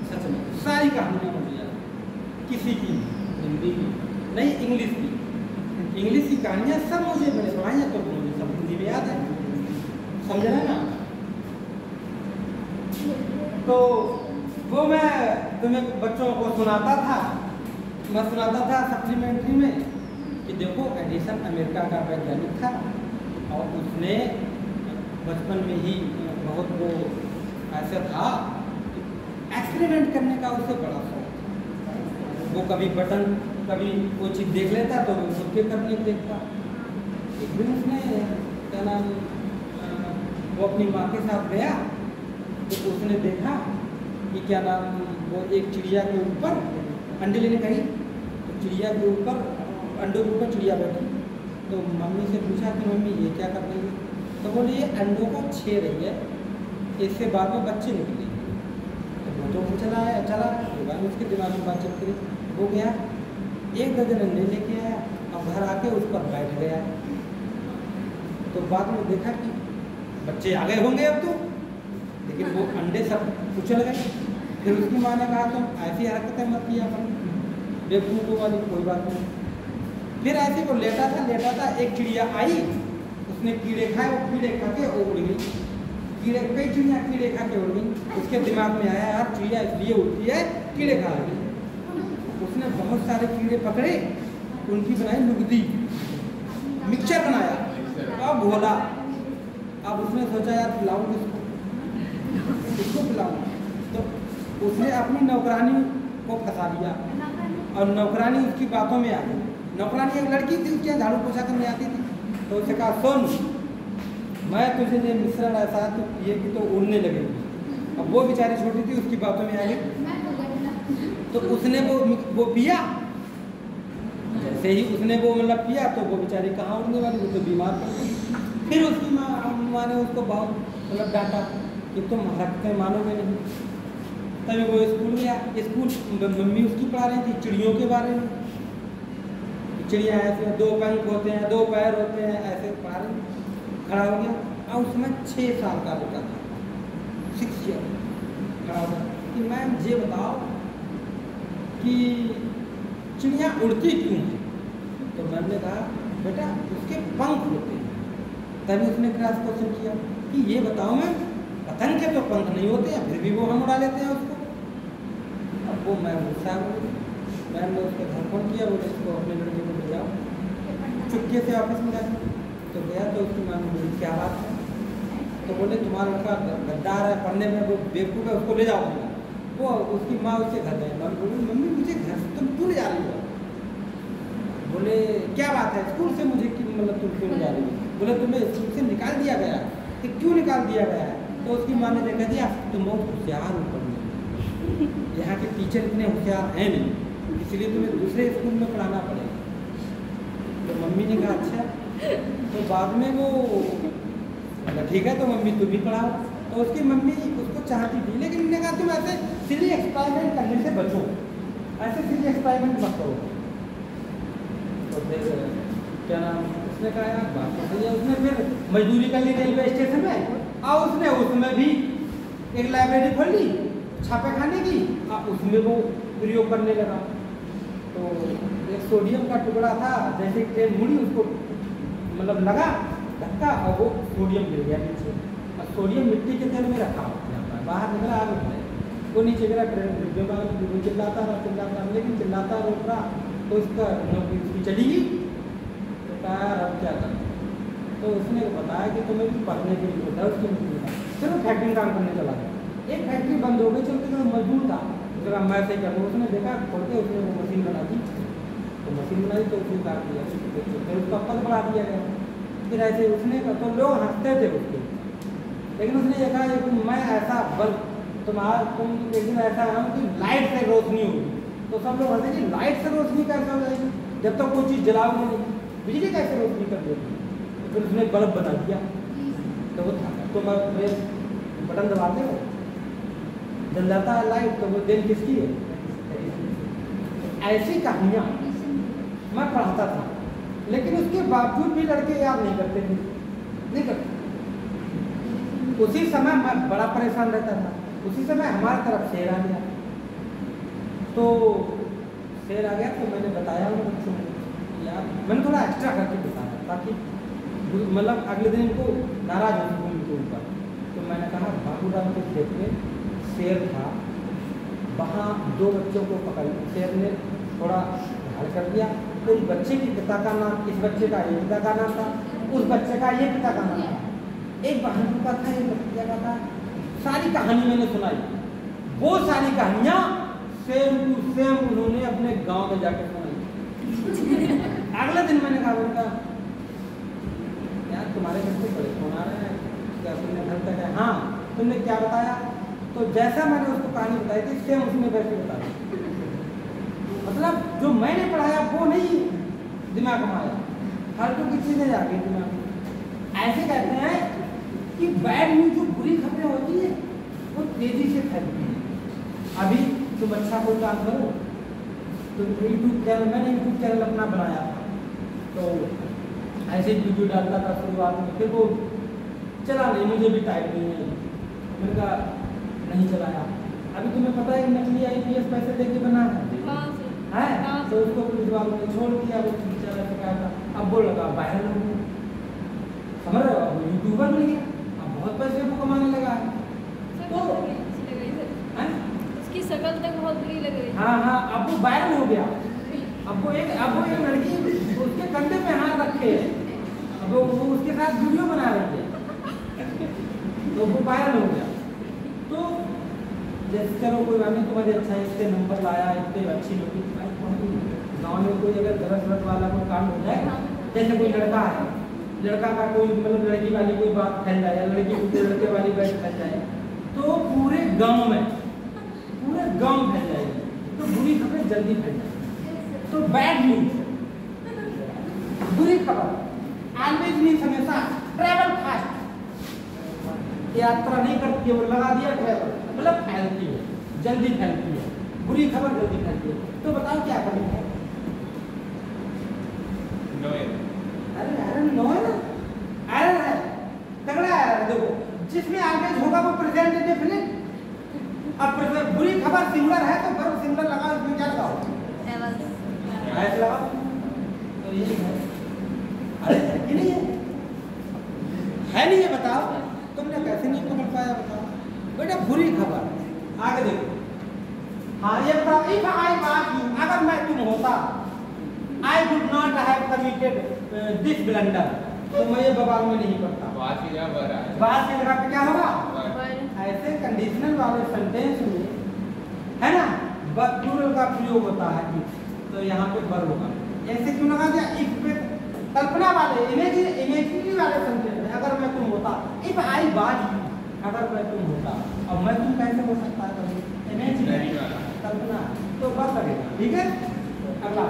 सच में सारी कहानियाँ मुझे याद है। किसी की हिंदी की नहीं, इंग्लिश की, इंग्लिश की कहानियाँ सब मुझे मैंने पढ़ाई है, तो मुझे सब हिंदी में याद है, समझ रहे ना? तो वो मैं तुम्हें बच्चों को सुनाता था, मैं सुनाता था सप्लीमेंट्री में कि देखो एडिसन अमेरिका का वैज्ञानिक था और उसने बचपन में ही बहुत वो ऐसा था, एक्सपेरिमेंट करने का उसे बड़ा शौक था। वो कभी बटन, कभी कोई चीज़ देख लेता तो वो खुद के करने देखता। एक दिन उसने क्या नाम, वो अपनी माँ के साथ गया तो उसने देखा कि क्या नाम, वो एक चिड़िया के ऊपर अंडे लेने गई, तो चिड़िया के ऊपर, अंडों के ऊपर चिड़िया बैठी। तो मम्मी से पूछा कि मम्मी ये क्या कर रही है? तो बोले ये अंडों को छे रही है, इससे बाद में बच्चे निकलेंगे। तो वो तो चला उसके दिमाग में बात चलती रही। वो गया, 1 दर्जन अंडे लेके आया और घर आके उस पर बैठ गया। तो बाद में देखा कि बच्चे आ गए होंगे अब तो, लेकिन वो अंडे सब उछल गए। फिर उसकी माँ ने कहा तुम ऐसी हरकतें मत किया करो, बेवकूफ़ों वाली कोई बात नहीं। फिर ऐसे को लेटा था, एक चिड़िया आई, उसने कीड़े खाए, वो कीड़े खा के उड़ गई। कीड़े, कई चिड़िया कीड़े खा के उड़ गई। उसके दिमाग में आया यार चिड़िया इसलिए उड़ती है कीड़े खा रही है। उसने बहुत सारे कीड़े पकड़े, उनकी बनाई लुगदी, मिक्सचर बनाया और घोला। अब उसने सोचा यार पिलाऊं किसको पिलाऊं, तो उसने अपनी नौकरानी को फंसा दिया और नौकरानी उसकी बातों में आ गई। नौकरानी एक लड़की थी, उसके यहाँ झाड़ू पोछा करने आती थी। तो उसने कहा सुन, मैं तुझे ये मिश्रण ऐसा तो पिए कि तो उड़ने लगेगी। अब वो बेचारी छोटी थी, उसकी बातों में आ गई, तो उसने वो पिया। जैसे ही उसने वो मतलब पिया तो वो बेचारी कहाँ उड़ने वाली, वो तो बीमार पड़ गई। फिर उसकी माँ ने उसको बहुत मतलब डांटा कि तुम हरकतें मानोगे नहीं। तभी वो स्कूल गया। स्कूल मम्मी उसकी पढ़ा रही थी चिड़ियों के बारे में, चिड़िया ऐसे 2 पंख होते हैं, 2 पैर होते हैं, ऐसे पढ़ा रही। खड़ा हो गया और उसमें 6 साल का लड़का था, 6 ईयर। खड़ा हो गया कि मैम ये बताओ कि चिड़िया उड़ती क्यों है? तो मैम ने कहा बेटा उसके पंख होते हैं। तभी उसने क्रॉस क्वेश्चन किया कि ये बताओ मैम, पतंग के तो पंख नहीं होते हैं, फिर भी वो हम उड़ा लेते हैं उसको। अब अब वो मैम गुस्सा हो गई। मैम ने उसको घर फोन किया, बोले इसको अपने लड़के को ले जाओ। चुपके से ऑफिस में गया तो गया तो उसकी मैम ने बोली क्या बात है, तो बोले तुम्हारा लड़का गद्दार है, पढ़ने में वो बेवकूफ़ है, उसको ले जाओ। वो उसकी माँ उसके घर गई। मैम बोली मम्मी मुझे घर से तुम क्यों ले जा रही हो? बोले क्या बात है, स्कूल से मुझे मतलब तुम क्यों ले जा रही हो? बोले तुम्हें स्कूल से निकाल दिया गया। कि क्यों निकाल दिया गया है? तो उसकी माँ ने देखा दिया तुम बहुत होशियार हो पढ़ने, यहाँ के टीचर इतने होशियार हैं नहीं, इसलिए तुम्हें दूसरे स्कूल में पढ़ाना पड़ेगा। तो मम्मी ने कहा अच्छा। तो बाद में वो ठीक है तो मम्मी तुम भी पढ़ाओ। तो उसकी मम्मी उसको चाहती थी, लेकिन उन्होंने कहा तुम ऐसे सिली एक्सपेरिमेंट करने से बचो, ऐसे सिली एक्सपेरिमेंट मत करो। तो फिर क्या नाम उसने कहा यार बात तो सही है। उसने फिर मजदूरी कर ली रेलवे स्टेशन में, और उसने उसमें भी एक लाइब्रेरी खोल ली छापे खाने की, और उसमें वो प्रयोग करने लगा। तो एक सोडियम का टुकड़ा था, जैसे ट्रेन मुड़ी उसको मतलब लगा धक्का और वो सोडियम गिर गया नीचे, और सोडियम मिट्टी के तेल में रखा होता, बाहर निकला आग उठने, वो नीचे गिरा। ट्रेन चिल्लाता रहा, लेकिन चिल्लाता रोक रहा तो उसका नौकरी उसकी चली गई। तो कहा अब क्या करें? तो उसने बताया कि तुम्हें भी पढ़ने के लिए होता है, उसकी नौकरी था। चलो फैक्ट्री काम करने चला गया। एक फैक्ट्री बंद हो गई, चलते चलते मजदूर था, उसका मैं से कर, उसने देखा खोल के उसने वो मशीन बना दी। तो मशीन बनाई तो उसने काट दिया, फिर उसका पद बढ़ा दिया गया। फिर ऐसे उसने तो लोग हंसते थे उसके, लेकिन उसने ये कहा कि मैं ऐसा बल्ब तुम एक दिन ऐसा है कि लाइट से रोशनी होगी। तो सब लोग हंसे कि लाइट से रोशनी कैसे हो जाएगी, जब तक कोई चीज़ जलाओगे नहीं, बिजली कैसे रोशनी कर देगी? तो फिर उसने बल्ब बना दिया। तो वो था तो मैं बटन दबाते हो जल जाता है लाइट, तो वो देन किसकी है? ऐसी कहानियाँ मैं पढ़ाता था, लेकिन उसके बावजूद भी लड़के याद नहीं करते थे, नहीं करते। उसी समय मैं बड़ा परेशान रहता था। उसी समय हमारी तरफ शेर आ गया। तो शेर आ गया तो मैंने बताया उन बच्चों को यार, मैंने थोड़ा एक्स्ट्रा करके बताया ताकि मतलब अगले दिन इनको नाराज हो सकूँ उनके ऊपर। तो मैंने कहा बाबूराम के खेत में शेर था, वहाँ 2 बच्चों को पकड़ शेर ने थोड़ा घायल कर दिया। उस बच्चे के पिता का नाम, इस बच्चे का ये पिता का नाम था, उस बच्चे का ये पिता का नाम था, एक बहन का था, एक बच्चे का था। सारी कहानी मैंने सुनाई। वो सारी कहानियाँ सेम टू सेम उन्होंने अपने गांव में जाकर सुनाई। अगले दिन मैंने कहा यार तुम्हारे घर से बड़े फोन आ रहे हैं, क्या तुमने घर तक है? हाँ, तुमने क्या बताया? तो जैसा मैंने उसको कहानी बताई थी सेम उसने वैसे बताया। मतलब जो मैंने पढ़ाया वो नहीं दिमाग में आया, फालतू की चीज़ें जा गई दिमाग में। ऐसे कहते हैं कि बैड न्यूज जो बुरी खबरें होती है वो तेजी से फैलती है। अभी तुम अच्छा कोई काम करो तो यूट्यूब चैनल, मैंने यूट्यूब चैनल अपना बनाया था, तो ऐसे वीडियो डालता था शुरुआत में, फिर वो चला नहीं, मुझे भी टाइम नहीं है, मैंने कहा नहीं चलाया। अभी तुम्हें पता है नकली IPS पैसे देके बना है, तो उसको पुलिस वालों ने छोड़ दिया, वो चला चुका था। अब वो लगा वायरल हो गया, समझ रहे हो? अब यूट्यूबर बन गया, अब बहुत पैसे वो कमाने लगा है। तो उसकी शक्ल तक बहुत बुरी लग रही है। हाँ, अब वो वायरल हो गया। अब वो एक लड़की उसके कंधे पे हाथ रखे, अब वो उसके साथ वीडियो बना रही है, तो वो वायरल हो गया। तो जैसे चलो कोई बात नहीं, तुम्हारे अच्छा इतने नंबर लाया, इतने अच्छी लोग गाँव में कोई अगर गलत वाला कोई काम हो जाए, जैसे कोई लड़का है, लड़का का कोई मतलब लड़की वाली कोई बात फैल जाए, या लड़की लड़के वाली बात फैल जाए, तो पूरे गांव फैल जाएगी। तो बुरी खबरें जल्दी फैल जाएगी। तो बैड न्यूज, बुरी खबर ऑलवेज मीन्स हमेशा ट्रैवल फास्ट, यात्रा नहीं करती है, वो लगा दिया ट्रैवल, मतलब फैलती है, जल्दी फैलती है, बुरी खबर जल्दी फैलती है। तो बताओ क्या करना है? आयरन नो है ना, आयरन है, तगड़ा आयरन। देखो जिसमें आगे होगा वो प्रेजेंट इंडेफिनिट। अब बुरी खबर सिंगुलर है तो वर्ब सिंगुलर लगाओ, इसमें क्या लगाओ? एस लगाओ। तो यही है। अरे है कि नहीं है? है नहीं है? बताओ तुमने कैसे नहीं पकड़ पाया? बताओ बेटा, बुरी खबर आगे देखो। हाँ, ये होता, I would not have committed this blunder, तो मैं ये बवाल में नहीं पड़ता। बात की जगह वर आए। बात की जगह पे क्या होगा? वर। ऐसे कंडीशनल वाले सेंटेंस में है ना प्लूरल का प्रयोग होता है, तो यहाँ पे वर होगा। ऐसे क्यों लगा दिया? इफ पे कल्पना वाले इमेजिनरी वाले सेंटेंस में अगर मैं तुम होता, इफ आई वाज यू, अगर मैं तुम होता, अब मैं तुम कैसे हो सकता है? कभी इमेजिनरी कल्पना, तो वर लगेगा। ठीक है, अगला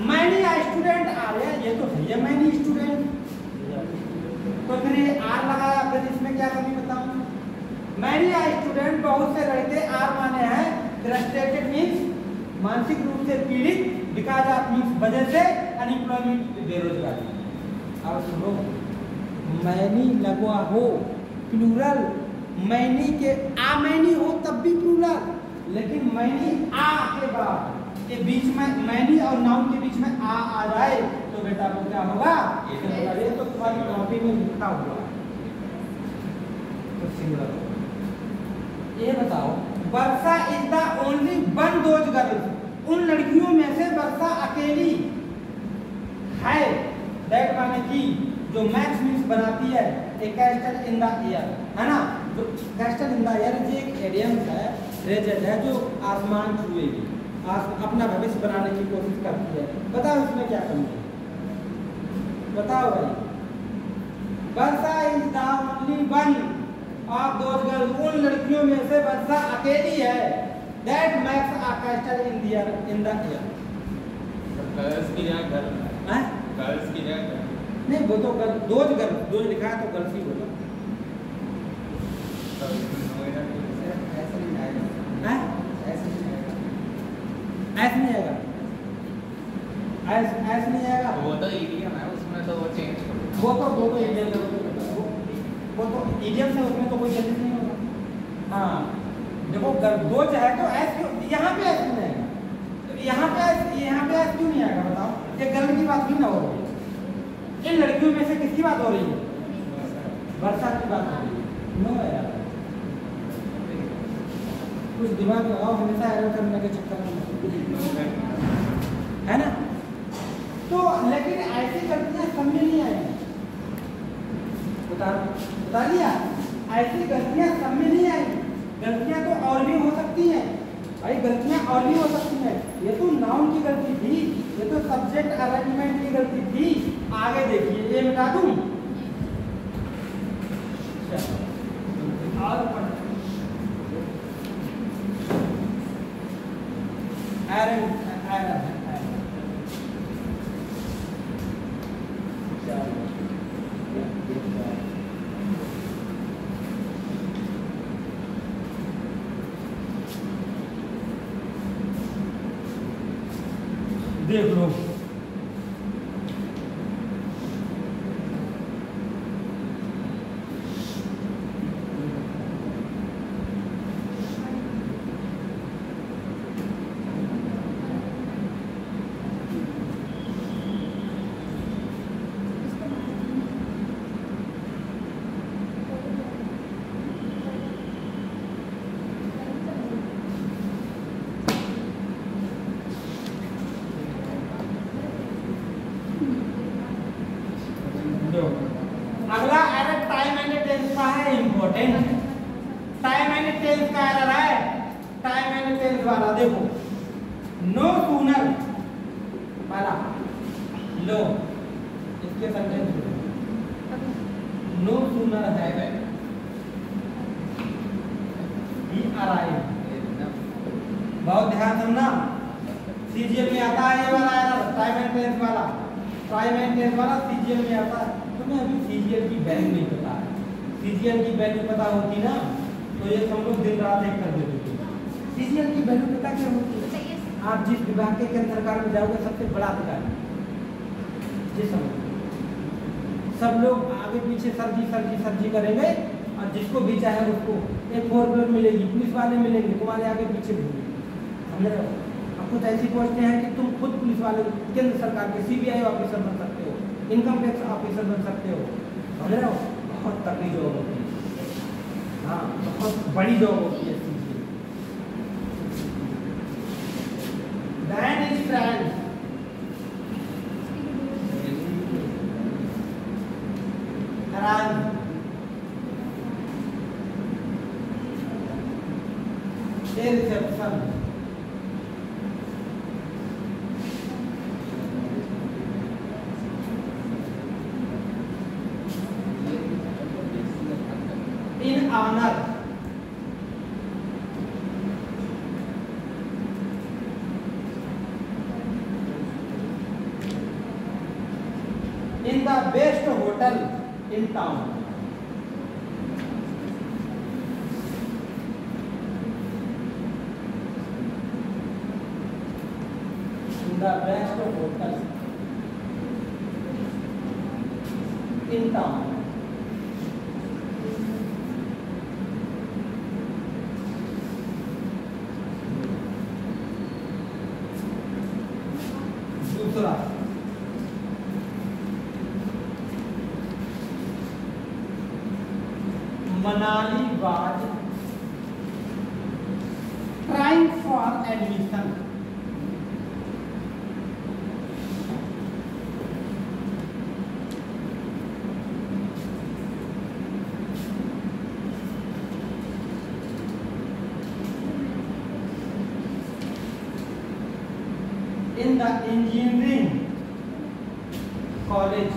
मैनी स्टूडेंट आ रहे हैं, ये तो सही है मैनी स्टूडेंट, तो फिर ये आर लगाया, फिर इसमें क्या कमी बताऊं? मैनी स्टूडेंट, बहुत से लड़के, आर माने हैं फ्रस्ट्रेटेड मींस मानसिक रूप से पीड़ित, बिकॉज ऑफ मींस वजह से, अनएम्प्लॉयमेंट बेरोजगारी। अब सुनो, मैनी लगवा हो प्लूरल, मैनी के आ मैनी हो तब भी प्लूरल, लेकिन मैनी आ के बाद के बीच में मैनी और नाउन के बीच में आ जाए तो बेटा वो क्या होगा? ये तो तुम्हारी कॉपी में लिखा हुआ है, तो सिंगुलर होगा। ये बताओ, Varsha is the only one those girls, उन लड़कियों में से वर्षा अकेली है, दैट माने कि जो मैक्स मीन्स बनाती है ए कैस्टल इन द एयर, है ना? जो कैस्टल इन द एयर ये एक एडियम है, रेजेंट है जो आसमान छुएगी, अपना भविष्य बनाने की कोशिश करती है। बताओ इसमें क्या कमी है? बताओ भाई। Varsha is the only one of those girls, उन लड़कियों में से वर्षा अकेली है, that makes a castle in the air. Girls की जगह घर हैं? गर्ल्स की जगह घर। नहीं, वो तो दोज गर्ल्स, दोज लिखा है तो गर्ल्स ही होगा। ऐसे नहीं आएगा, ऐसे नहीं आएगा। वो तो इडियम है, उसमें तो वो चेंज करो। वो तो इडियम है, वो तो इडियम से, उसमें तो कोई चेंज नहीं होगा। हाँ देखो, दो है तो ऐसे यहाँ पे ऐसे नहीं आएगा, तो यहाँ पे ऐसे क्यों नहीं आएगा? बताओ, ये गर्ल की बात नहीं ना हो रही है, इन लड़कियों में से किसकी बात हो रही है? वर्षा की बात हो रही है। नो यार, कुछ दिमाग लगाओ, हमेशा एरर करने के चक्कर में, है ना? तो लेकिन ऐसी गलतियां सब में नहीं आएंगी, बता दिया, ऐसी गलतियां सब में नहीं आएंगी। गलतियां तो और भी हो सकती हैं भाई, गलतियां और भी हो सकती हैं। ये तो नाउन की गलती थी, ये तो सब्जेक्ट अरेंजमेंट की गलती थी। आगे देखिए, ये मिटा दूं और देख लो, अगला एरर टाइम एंड टेंस का है, इंपॉर्टेंट। टाइम एंड टेंस का एरर है, टाइम एंड टेंस वाला देखो, नो सूनर वाला लो, इसके सेंटेंस नो सूनर है ही अराइव। बहुत ध्यान सुनना, सीजीएल में आता है ये वाला एरर, टाइम एंड टेंस वाला, टाइम एंड टेंस वाला सीजीएल में आता है। तुम्हें अभी सीजीएल की वैल्यू नहीं पता है, सीजीएल की वैल्यू पता होती ना तो ये हम लोग दिन रात एक कर देते थे। सीजीएल की वैल्यू पता क्या होती है? आप जिस विभाग के केंद्र सरकार में जाओगे सबसे बड़ा अधिकारी, जी समझ, सब लोग आगे पीछे सर्जी सर्जी सर्जी करेंगे और जिसको भी चाहे उसको एक 4 व्हीलर मिलेगी, पुलिस वाले मिलेंगे तुम्हारे आगे पीछे घूमेंगे, समझ रहे हो? अब कुछ ऐसी पोस्टें हैं कि तुम खुद पुलिस वाले केंद्र सरकार के सीबीआई ऑफिसर बन सकते हो, इनकम टैक्स ऑफिसर बन सकते हो, समझ रहे हो? बहुत तगड़ी जॉब होती है, हाँ बहुत बड़ी जॉब होती है। Then is friend, honor in the best hotel in town. In the best hotel in town. दूसरा, Manali was trying for admission. In the engineering college.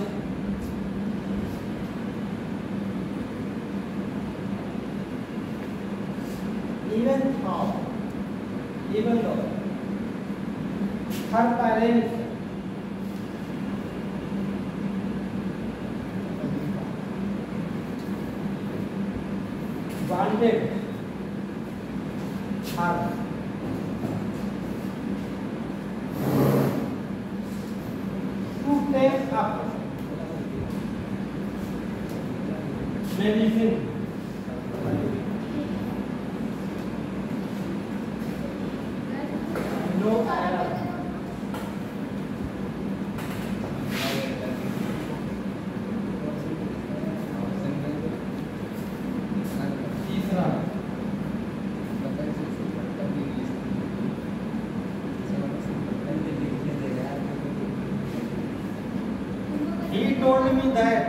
Even though her parents wanted her to take up medicine, no error. तीसरा, he told me that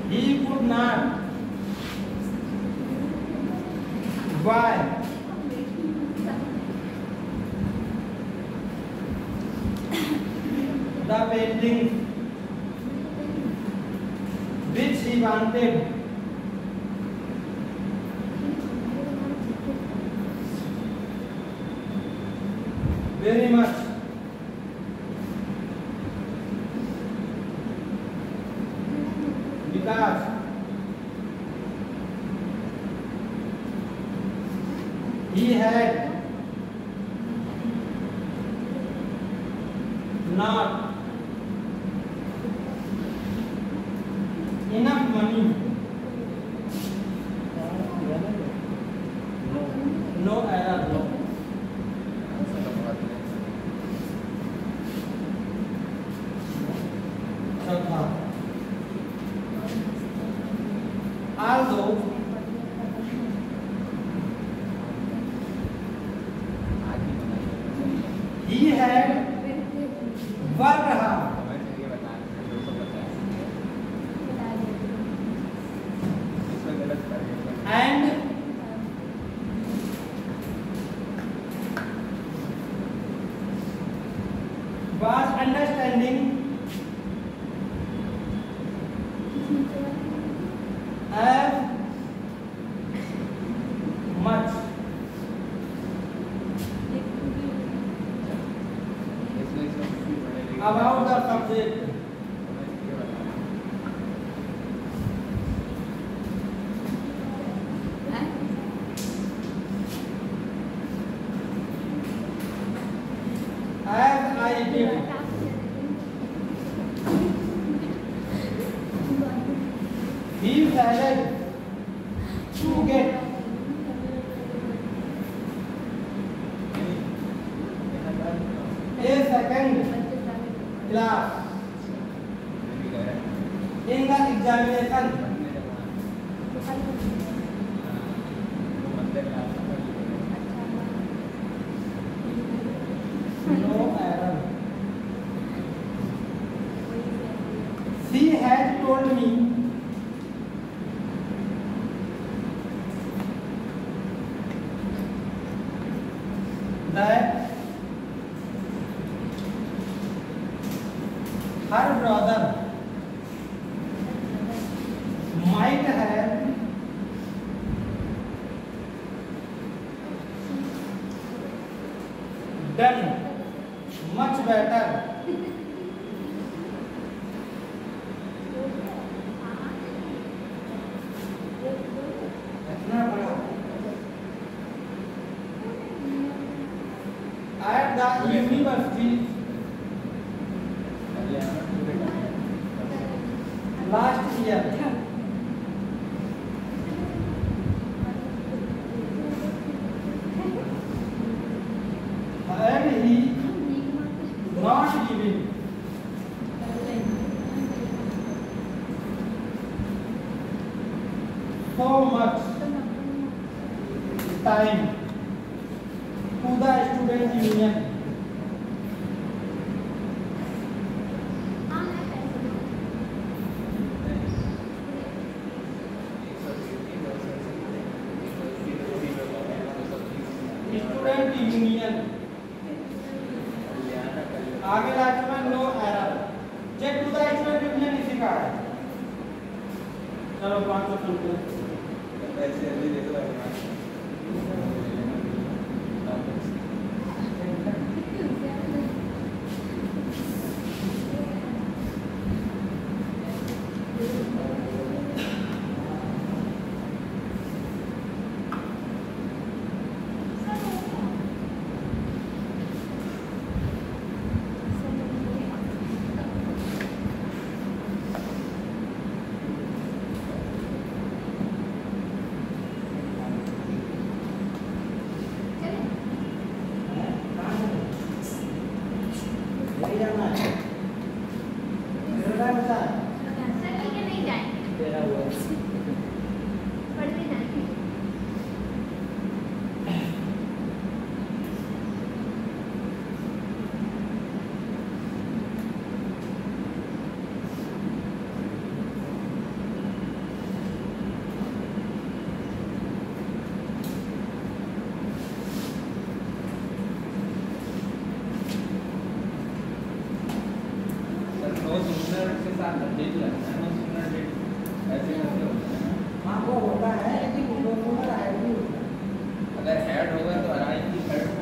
he could not buy the paintings which he wanted very much. Because he had not enough money. No error, no. चौथा, although he had worked hard and was understanding as much about the subject as I did. He decided to get a second class in the examination. No error. She had told me that her brother might have done much better at the university last year. And he not giving so much time to the student union. Student union आगे last में no error check to the student union इसी का है। चलो 500 सुनते ऐसे अभी दे दो अगर हेड होगा तो अराइव की हेड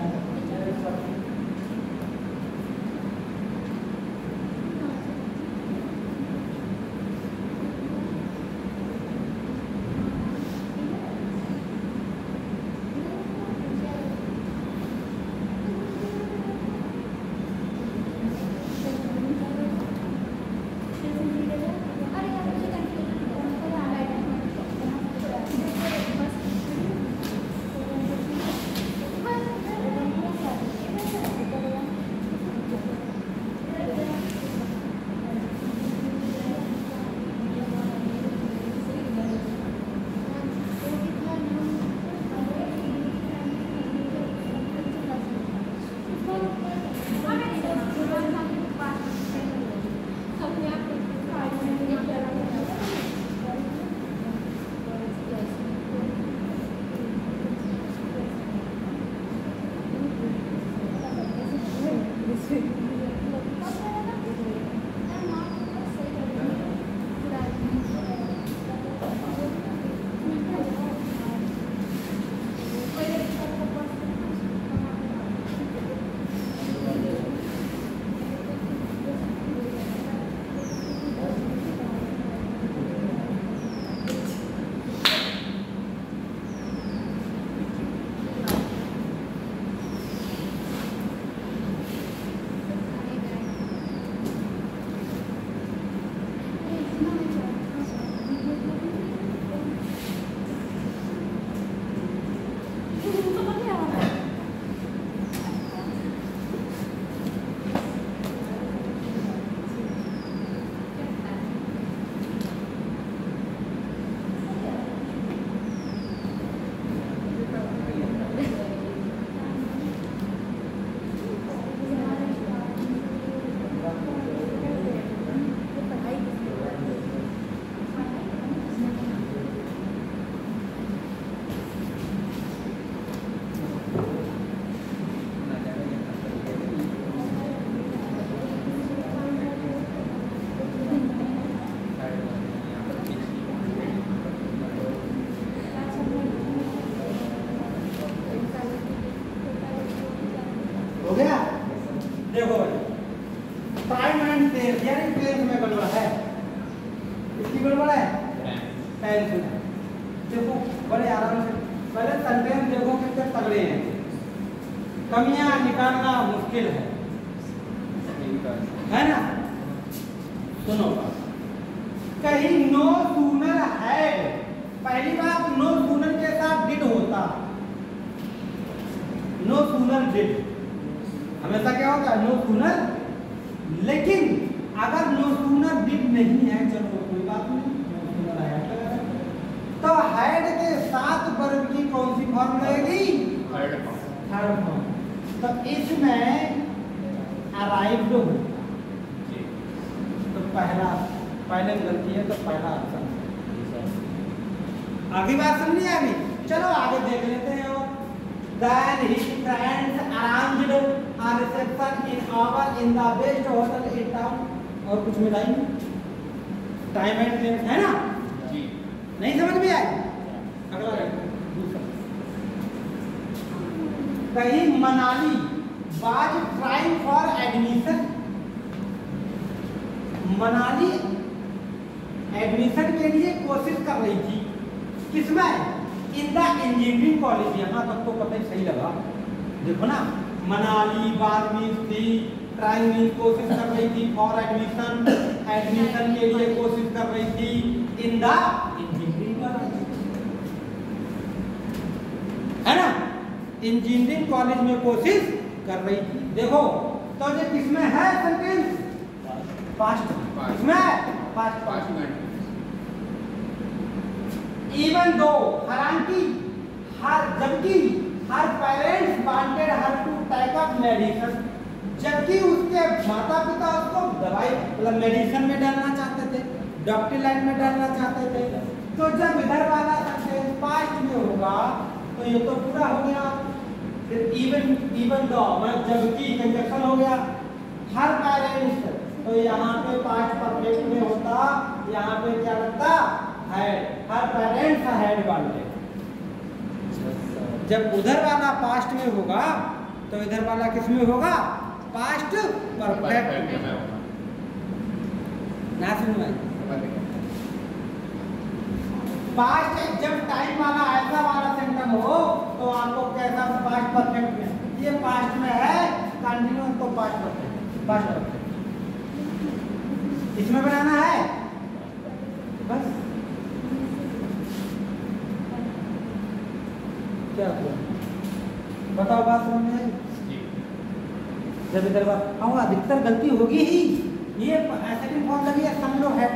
हो गया? देखो भाई, टाइम एंड टेंस यानी टेंस में गड़बड़ है। इसकी गड़बड़ है टेंस में। देखो बड़े आराम से पहले सेंटेंस देखो कितने तगड़े हैं। कमियां निकालना मुश्किल है ना? सुनो, कहीं नो सूनर हैड, पहली बात नो सूनर के साथ डिड होता, नो सूनर डिड हमेशा क्या होगा? No sooner. लेकिन अगर नो सूनर डिड नहीं है, चलो कोई बात नहीं, नो सूनर हैड लगा, तो हैड के साथ वर्ब की कौन सी फॉर्म लगेगी? Third form. तो इसमें अराइव्ड हो, तो पहले गलती है, तो पहला ऑप्शन। आगे बात समझी आ गई? चलो आगे देख लेते हैं। और Then his friends arranged a reception in the best hotel in town। और कुछ मिलाएंगे? टाइम एंड प्लेस है ना? जी। नहीं समझ में आए? अगला दूसरा, कहीं Manali was trying for admission, Manali admission के लिए कोशिश कर रही थी। किसमें? In the engineering college. यहाँ तक तो पता ही सही लगा। देखो ना, मनाली बाद में थी, ट्राई में कोशिश कर रही थी, फॉर एडमिशन, एडमिशन के लिए कोशिश कर रही थी इन द इंजीनियरिंग कॉलेज, है ना? इंजीनियरिंग कॉलेज में कोशिश कर रही थी। देखो तो ये किसमें है सेंटेंस? पास्ट। किसमें? पास्ट में। इवन दो, हालांकि, हर, जबकि her parents wanted her to take up medicine, जबकि उसके माता पिता उसको दवाई मतलब मेडिसिन में डालना चाहते थे, डॉक्टरी लाइन में डालना चाहते थे। तो जब इधर वाला सेंटेंस पास्ट में होगा तो ये तो पूरा हो गया। फिर इवन दो मतलब जबकि कंजक्शन हो गया। हर पेरेंट्स, तो यहाँ पे पास्ट परफेक्ट में होता, यहाँ पे क्या लगता है? हर पेरेंट्स हैड वांटेड। जब उधर वाला पास्ट में होगा तो इधर वाला किस में होगा? पास्ट परफेक्ट में होगा। ना सुनवाई, पास्ट जब टाइम वाला ऐसा वाला सेंटेंस हो तो आपको कैसा? पास्ट परफेक्ट में। ये पास्ट में है कंटिन्यूअस, तो पास्ट परफेक्ट, पास्ट परफेक्ट इसमें बनाना है बस। क्या हुआ बताओ, बात समझ में आई? जब इधर बात आओ, अधिकतर गलती होगी ही। ये सेकंड फॉर्म लगी है, समझो है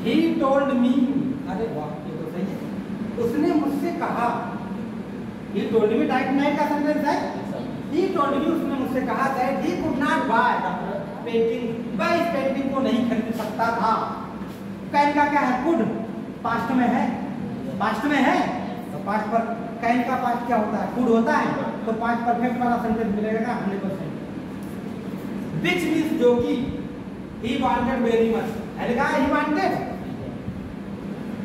He told me, अरे वाह ये तो सही है। उसने मुझसे कहा, He told me टाइप नहीं का सेंटेंस है। He told me, उसने मुझसे कहा that he could not buy the painting, वह इस पेंटिंग को नहीं खरीद सकता था। कैन का क्या है? कुड, पास्ट में है, पास्ट में है तो पास्ट पर कैन का पास्ट क्या होता है? कुड होता है। तो पास्ट परफेक्ट वाला सेंटेंस मिलेगा 100%। विच मींस जो कि he wanted very much, है लिखा he wanted,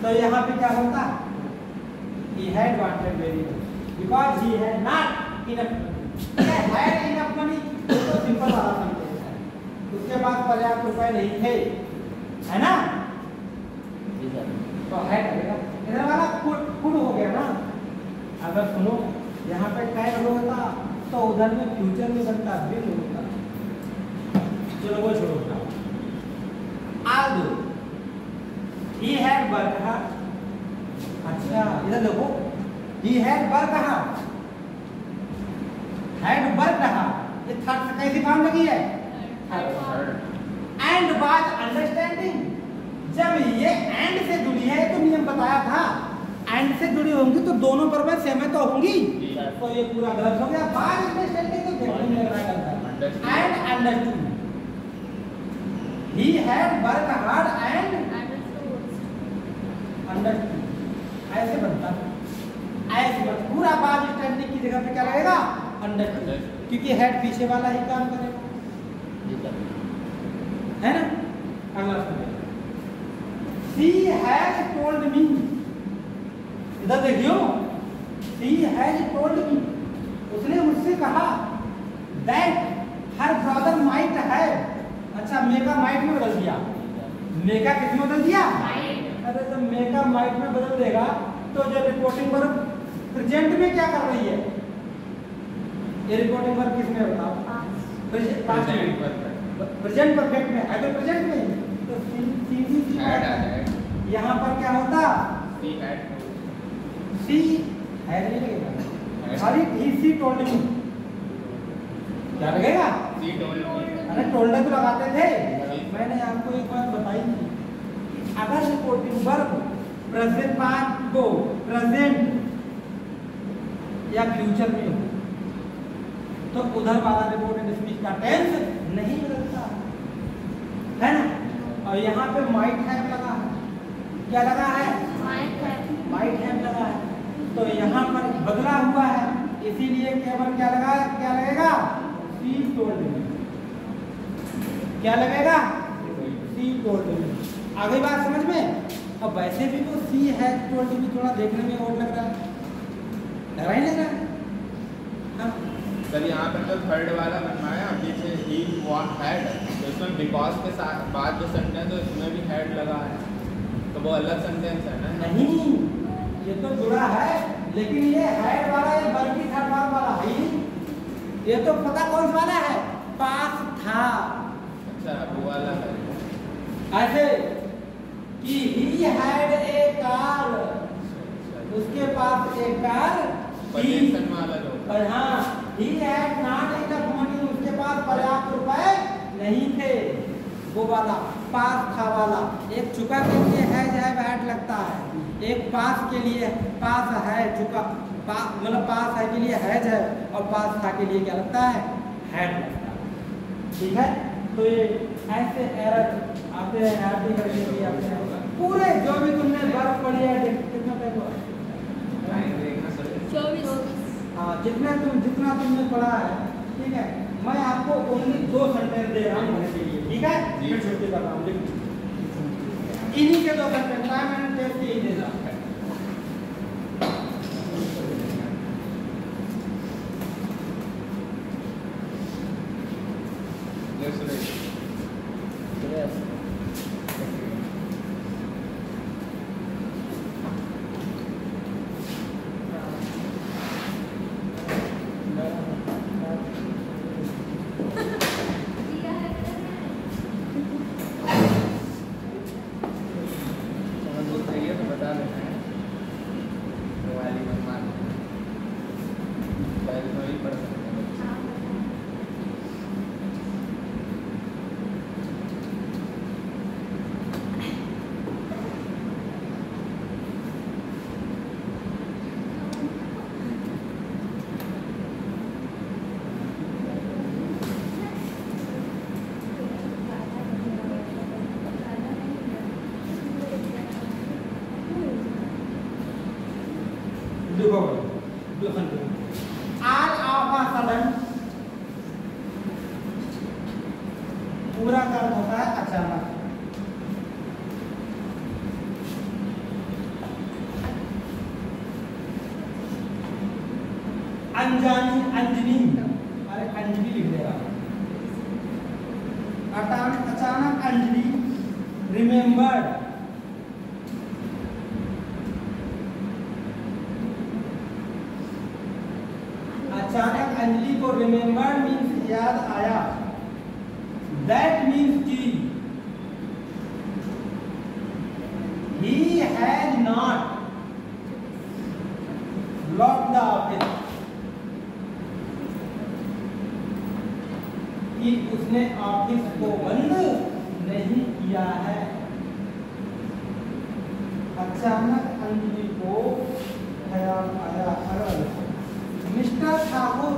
तो यहाँ पे क्या होता? he had wanted very much because he had not enough money। had enough money तो सिंपल वाला सेंटेंस है, उसके पास पर्याप्त रुपए नहीं थे, है ना? तो है करेगा। इधर वाला कुड हो गया ना। अगर सुनो यहाँ पे कैन होता तो उधर में फ्यूचर में बनता विल होता। चलो वो छोड़ो, आगे he had worked hard। अच्छा इधर देखो, he had worked hard, had worked hard, ये थर्ड से कैसी फॉर्म लगी है? and was understanding। जब ये एंड से जुड़ी है तो नियम बताया था, एंड से जुड़ी होंगी तो दोनों पर में सेम तो होंगी, तो ये पूरा गलत हो गया। बात अंडरस्टैंडिंग तो देखने में लग रहा है and understood. He had work hard and understood, ऐसे बनता ऐसे बन पूरा बात स्टैंडिंग की जगह पे क्या लगेगा? अंडरस्टूड, क्योंकि हेड पीछे वाला ही काम करेगा, है ना? अगला सुनिए, She has told me, इधर देखियो, शी हैज टोल्ड मी, उसने मुझसे कहा that her brother might have, अच्छा मेका माइट में बदल दिया, मेका किस में बदल दिया? अरे जब मेका माइट में बदल देगा तो जो रिपोर्टिंग वर्ब प्रेजेंट में क्या कर रही है? ये रिपोर्टिंग वर्ब किस में बताओ? प्रेजेंट परफेक्ट में है, तो प्रेजेंट में तो यहाँ पर क्या होता? सी है नहीं लगेगा, खाली सी टोल्ड मी क्या लगेगा? अरे टोल्ड तो लगाते थे। मैंने आपको एक बात बताई थी, अगर रिपोर्टिंग वर्ब प्रेजेंट पार्ट को प्रेजेंट या फ्यूचर में हो तो उधर वाला रिपोर्टेड स्पीच का टेंस नहीं बदलता है ना। और यहाँ पे माइट हैव लगा है, क्या लगा है? माइट हैव लगा है, तो यहाँ पर बदला हुआ है, इसीलिए केवल क्या लगा, क्या लगेगा? सी टोल्ड मी, क्या लगेगा? सी टोल्ड मी। आ गई बात समझ में? अब वैसे भी तो सी है टोल्ड मी थोड़ा देखने में और लग रहा है, लग रहा है? हाँ सर यहाँ पर तो थर्ड वाला बनवाया, पीछे ही वॉट हैड, तो इसमें बिकॉज के साथ बाद जो सेंटेंस है उसमें भी हैड लगा है, तो वो अलग सेंटेंस है ना? नहीं, ये तो जुड़ा है, लेकिन ये हैड वाला ये बल्कि थर्ड वाला है, ये तो पता कौन सा वाला है? पास था। अच्छा वो वाला है ऐसे कि ही हैड ए कार, उसके पास एक कार थी, वाला जो और हाँ he had not enough money, उसके पास पर्याप्त रुपए नहीं थे, वो वाला पास था वाला। एक चुका के लिए हैड लगता है, एक पास के लिए पास है चुका, मतलब पास है के लिए हैज है, और पास था के लिए क्या लगता है? हैड लगता है। ठीक है, तो ये ऐसे एरर आते हैं, आरती करके भी आते हैं। पूरे जो भी तुमने वर्ब पढ़ी है, कितना टाइप हुआ? 24। हाँ, जितना तुमने पढ़ा है, ठीक है, मैं आपको ओनली 2 सेंटेंस दे रहा हूँ होने के लिए, ठीक है? मैं छुट्टी कर रहा हूँ, इन्हीं के 2 सेंटेंस मैंने टेस्ट ही दे रहा हूँ। All of a sudden, पूरा का अर्थ होता है अचानक। अनजानी अंजनी, अरे अंजलि लिख देगा। अचानक अंजलि रिमेम्बर्ड, अचानक अंजलि को रिमेम्बर्ड मीन्स याद आया, दैट मीन्स कि he has not lock the office, कि उसने ऑफिस को बंद नहीं किया है। अचानक अंजलि को ख्याल आया, अरे Mr Thakur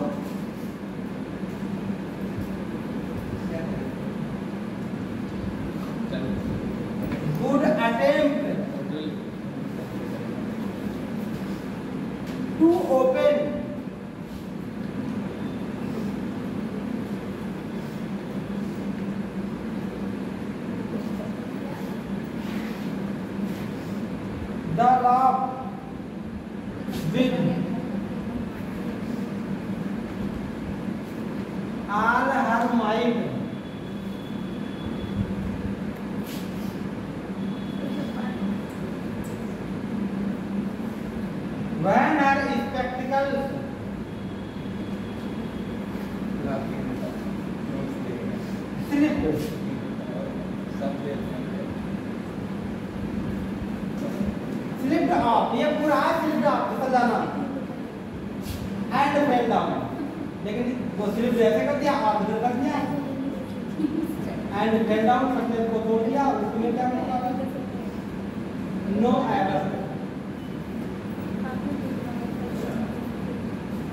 good attempt to open the lock with all her might. When her spectacles slipped. Slipped off. ये पूरा slipped off फिसल जाना. And fell down. लेकिन वो स्लिप ऐसे कर दिया, आप इधर कर दिया. And fell down, सब्जेक्ट को तोड़ दिया. उसमें क्या होगा? No error.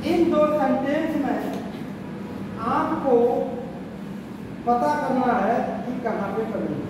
इन दो सेंटेंस में आपको पता करना है कि कहाँ पे कमी है.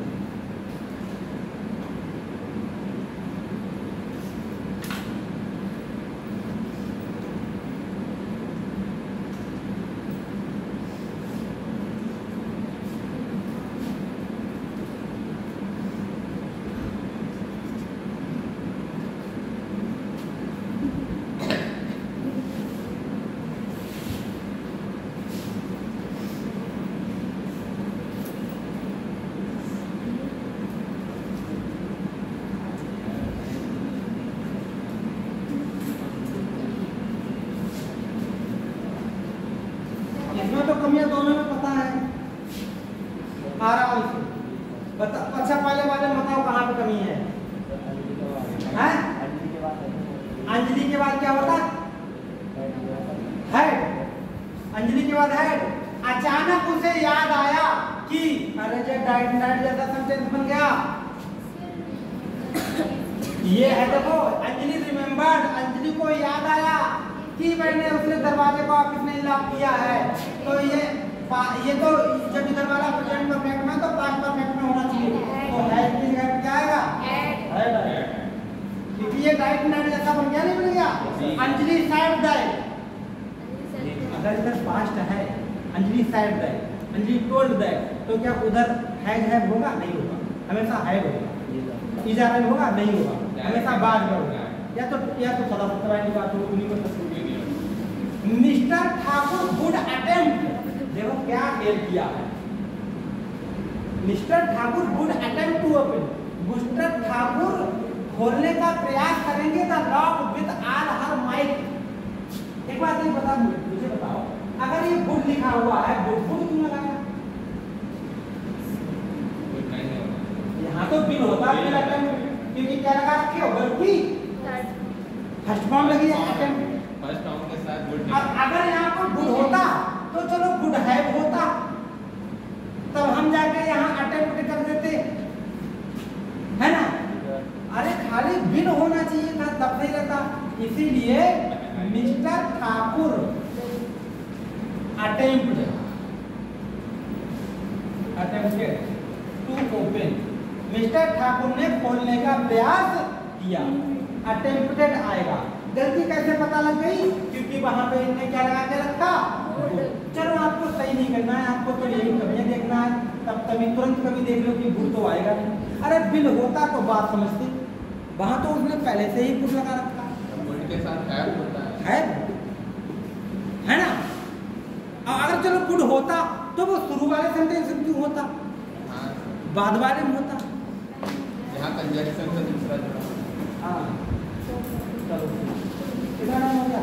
इसमें तो कमियां दोनों में पता है आराम से. बता. अच्छा पहले वाले में बताओ कहाँ पे कमी है. हैं? अंजलि के बाद क्या होता? हेड. अंजलि के बाद हेड. अचानक उसे याद आया कि अरे जो डाइट डाइट जैसा सेंटेंस बन गया. ये है देखो, अंजलि रिमेम्बर्ड. अंजलि को याद आया कि मैंने उसने दरवाजे को ऑफिस में लॉक किया है. तो ये तो जब इधर वाला प्रेजेंट परफेक्ट में तो पास्ट परफेक्ट में होना चाहिए. तो हेड की जगह क्या आएगा? हेड. क्योंकि ये डाइट नाइट जैसा बन गया, नहीं बन गया? Anjali side diet. अगर इधर पास्ट है Anjali side diet, Anjali told that, तो क्या उधर हैड होगा? नहीं होगा. हमेशा हैड होगा. इजारा होगा? नहीं होगा. हमेशा बाद में होगा. या तो सदा सत्ताई की बात हो, उन्हीं को तस्वीर. Mr Thakur good attempt. देखो क्या फेल किया है. Mr Thakur good attempt to open. Mr Thakur खोलने का प्रयास करेंगे the lock with all her might. एक बात नहीं बता, मुझे बताओ, अगर ये गुड लिखा हुआ है, गुड क्यों लगाया? यहाँ तो बिल होता है, क्योंकि क्या लगा रखे हो? गलती फर्स्ट फॉर्म लगी है अटेम्प्ट. फर्स्ट फॉर्म के साथ गुड. अगर यहाँ पर गुड होता तो चलो गुड हैव होता, तब हम जाके यहाँ अटेम्प्ट कर देते, है ना? अरे खाली बिन होना चाहिए था, तब नहीं रहता. इसीलिए Mr Thakur attempted to open. Mr Thakur ने खोलने का प्रयास किया. अटेम्प्टेड आएगा. गलती कैसे पता लग गई? क्योंकि वहां पे इन्हें क्या लगा के रखा? चलो आपको सही नहीं करना है, आपको तो यही कमियां देखना है, तब तभी तुरंत कभी देख लो कि गुड तो आएगा नहीं. अरे बिल होता तो बात समझती. वहां तो उसने पहले से ही गुड लगा रखा. गुड के साथ हैव होता है ना? और अगर चलो गुड होता तो वो शुरू वाले सेंटेंस में क्यों होता? हाँ. बाद वाले में होता. यहाँ कंजक्शन से दूसरा जुड़ा. हाँ चलो कितना टाइम हो गया?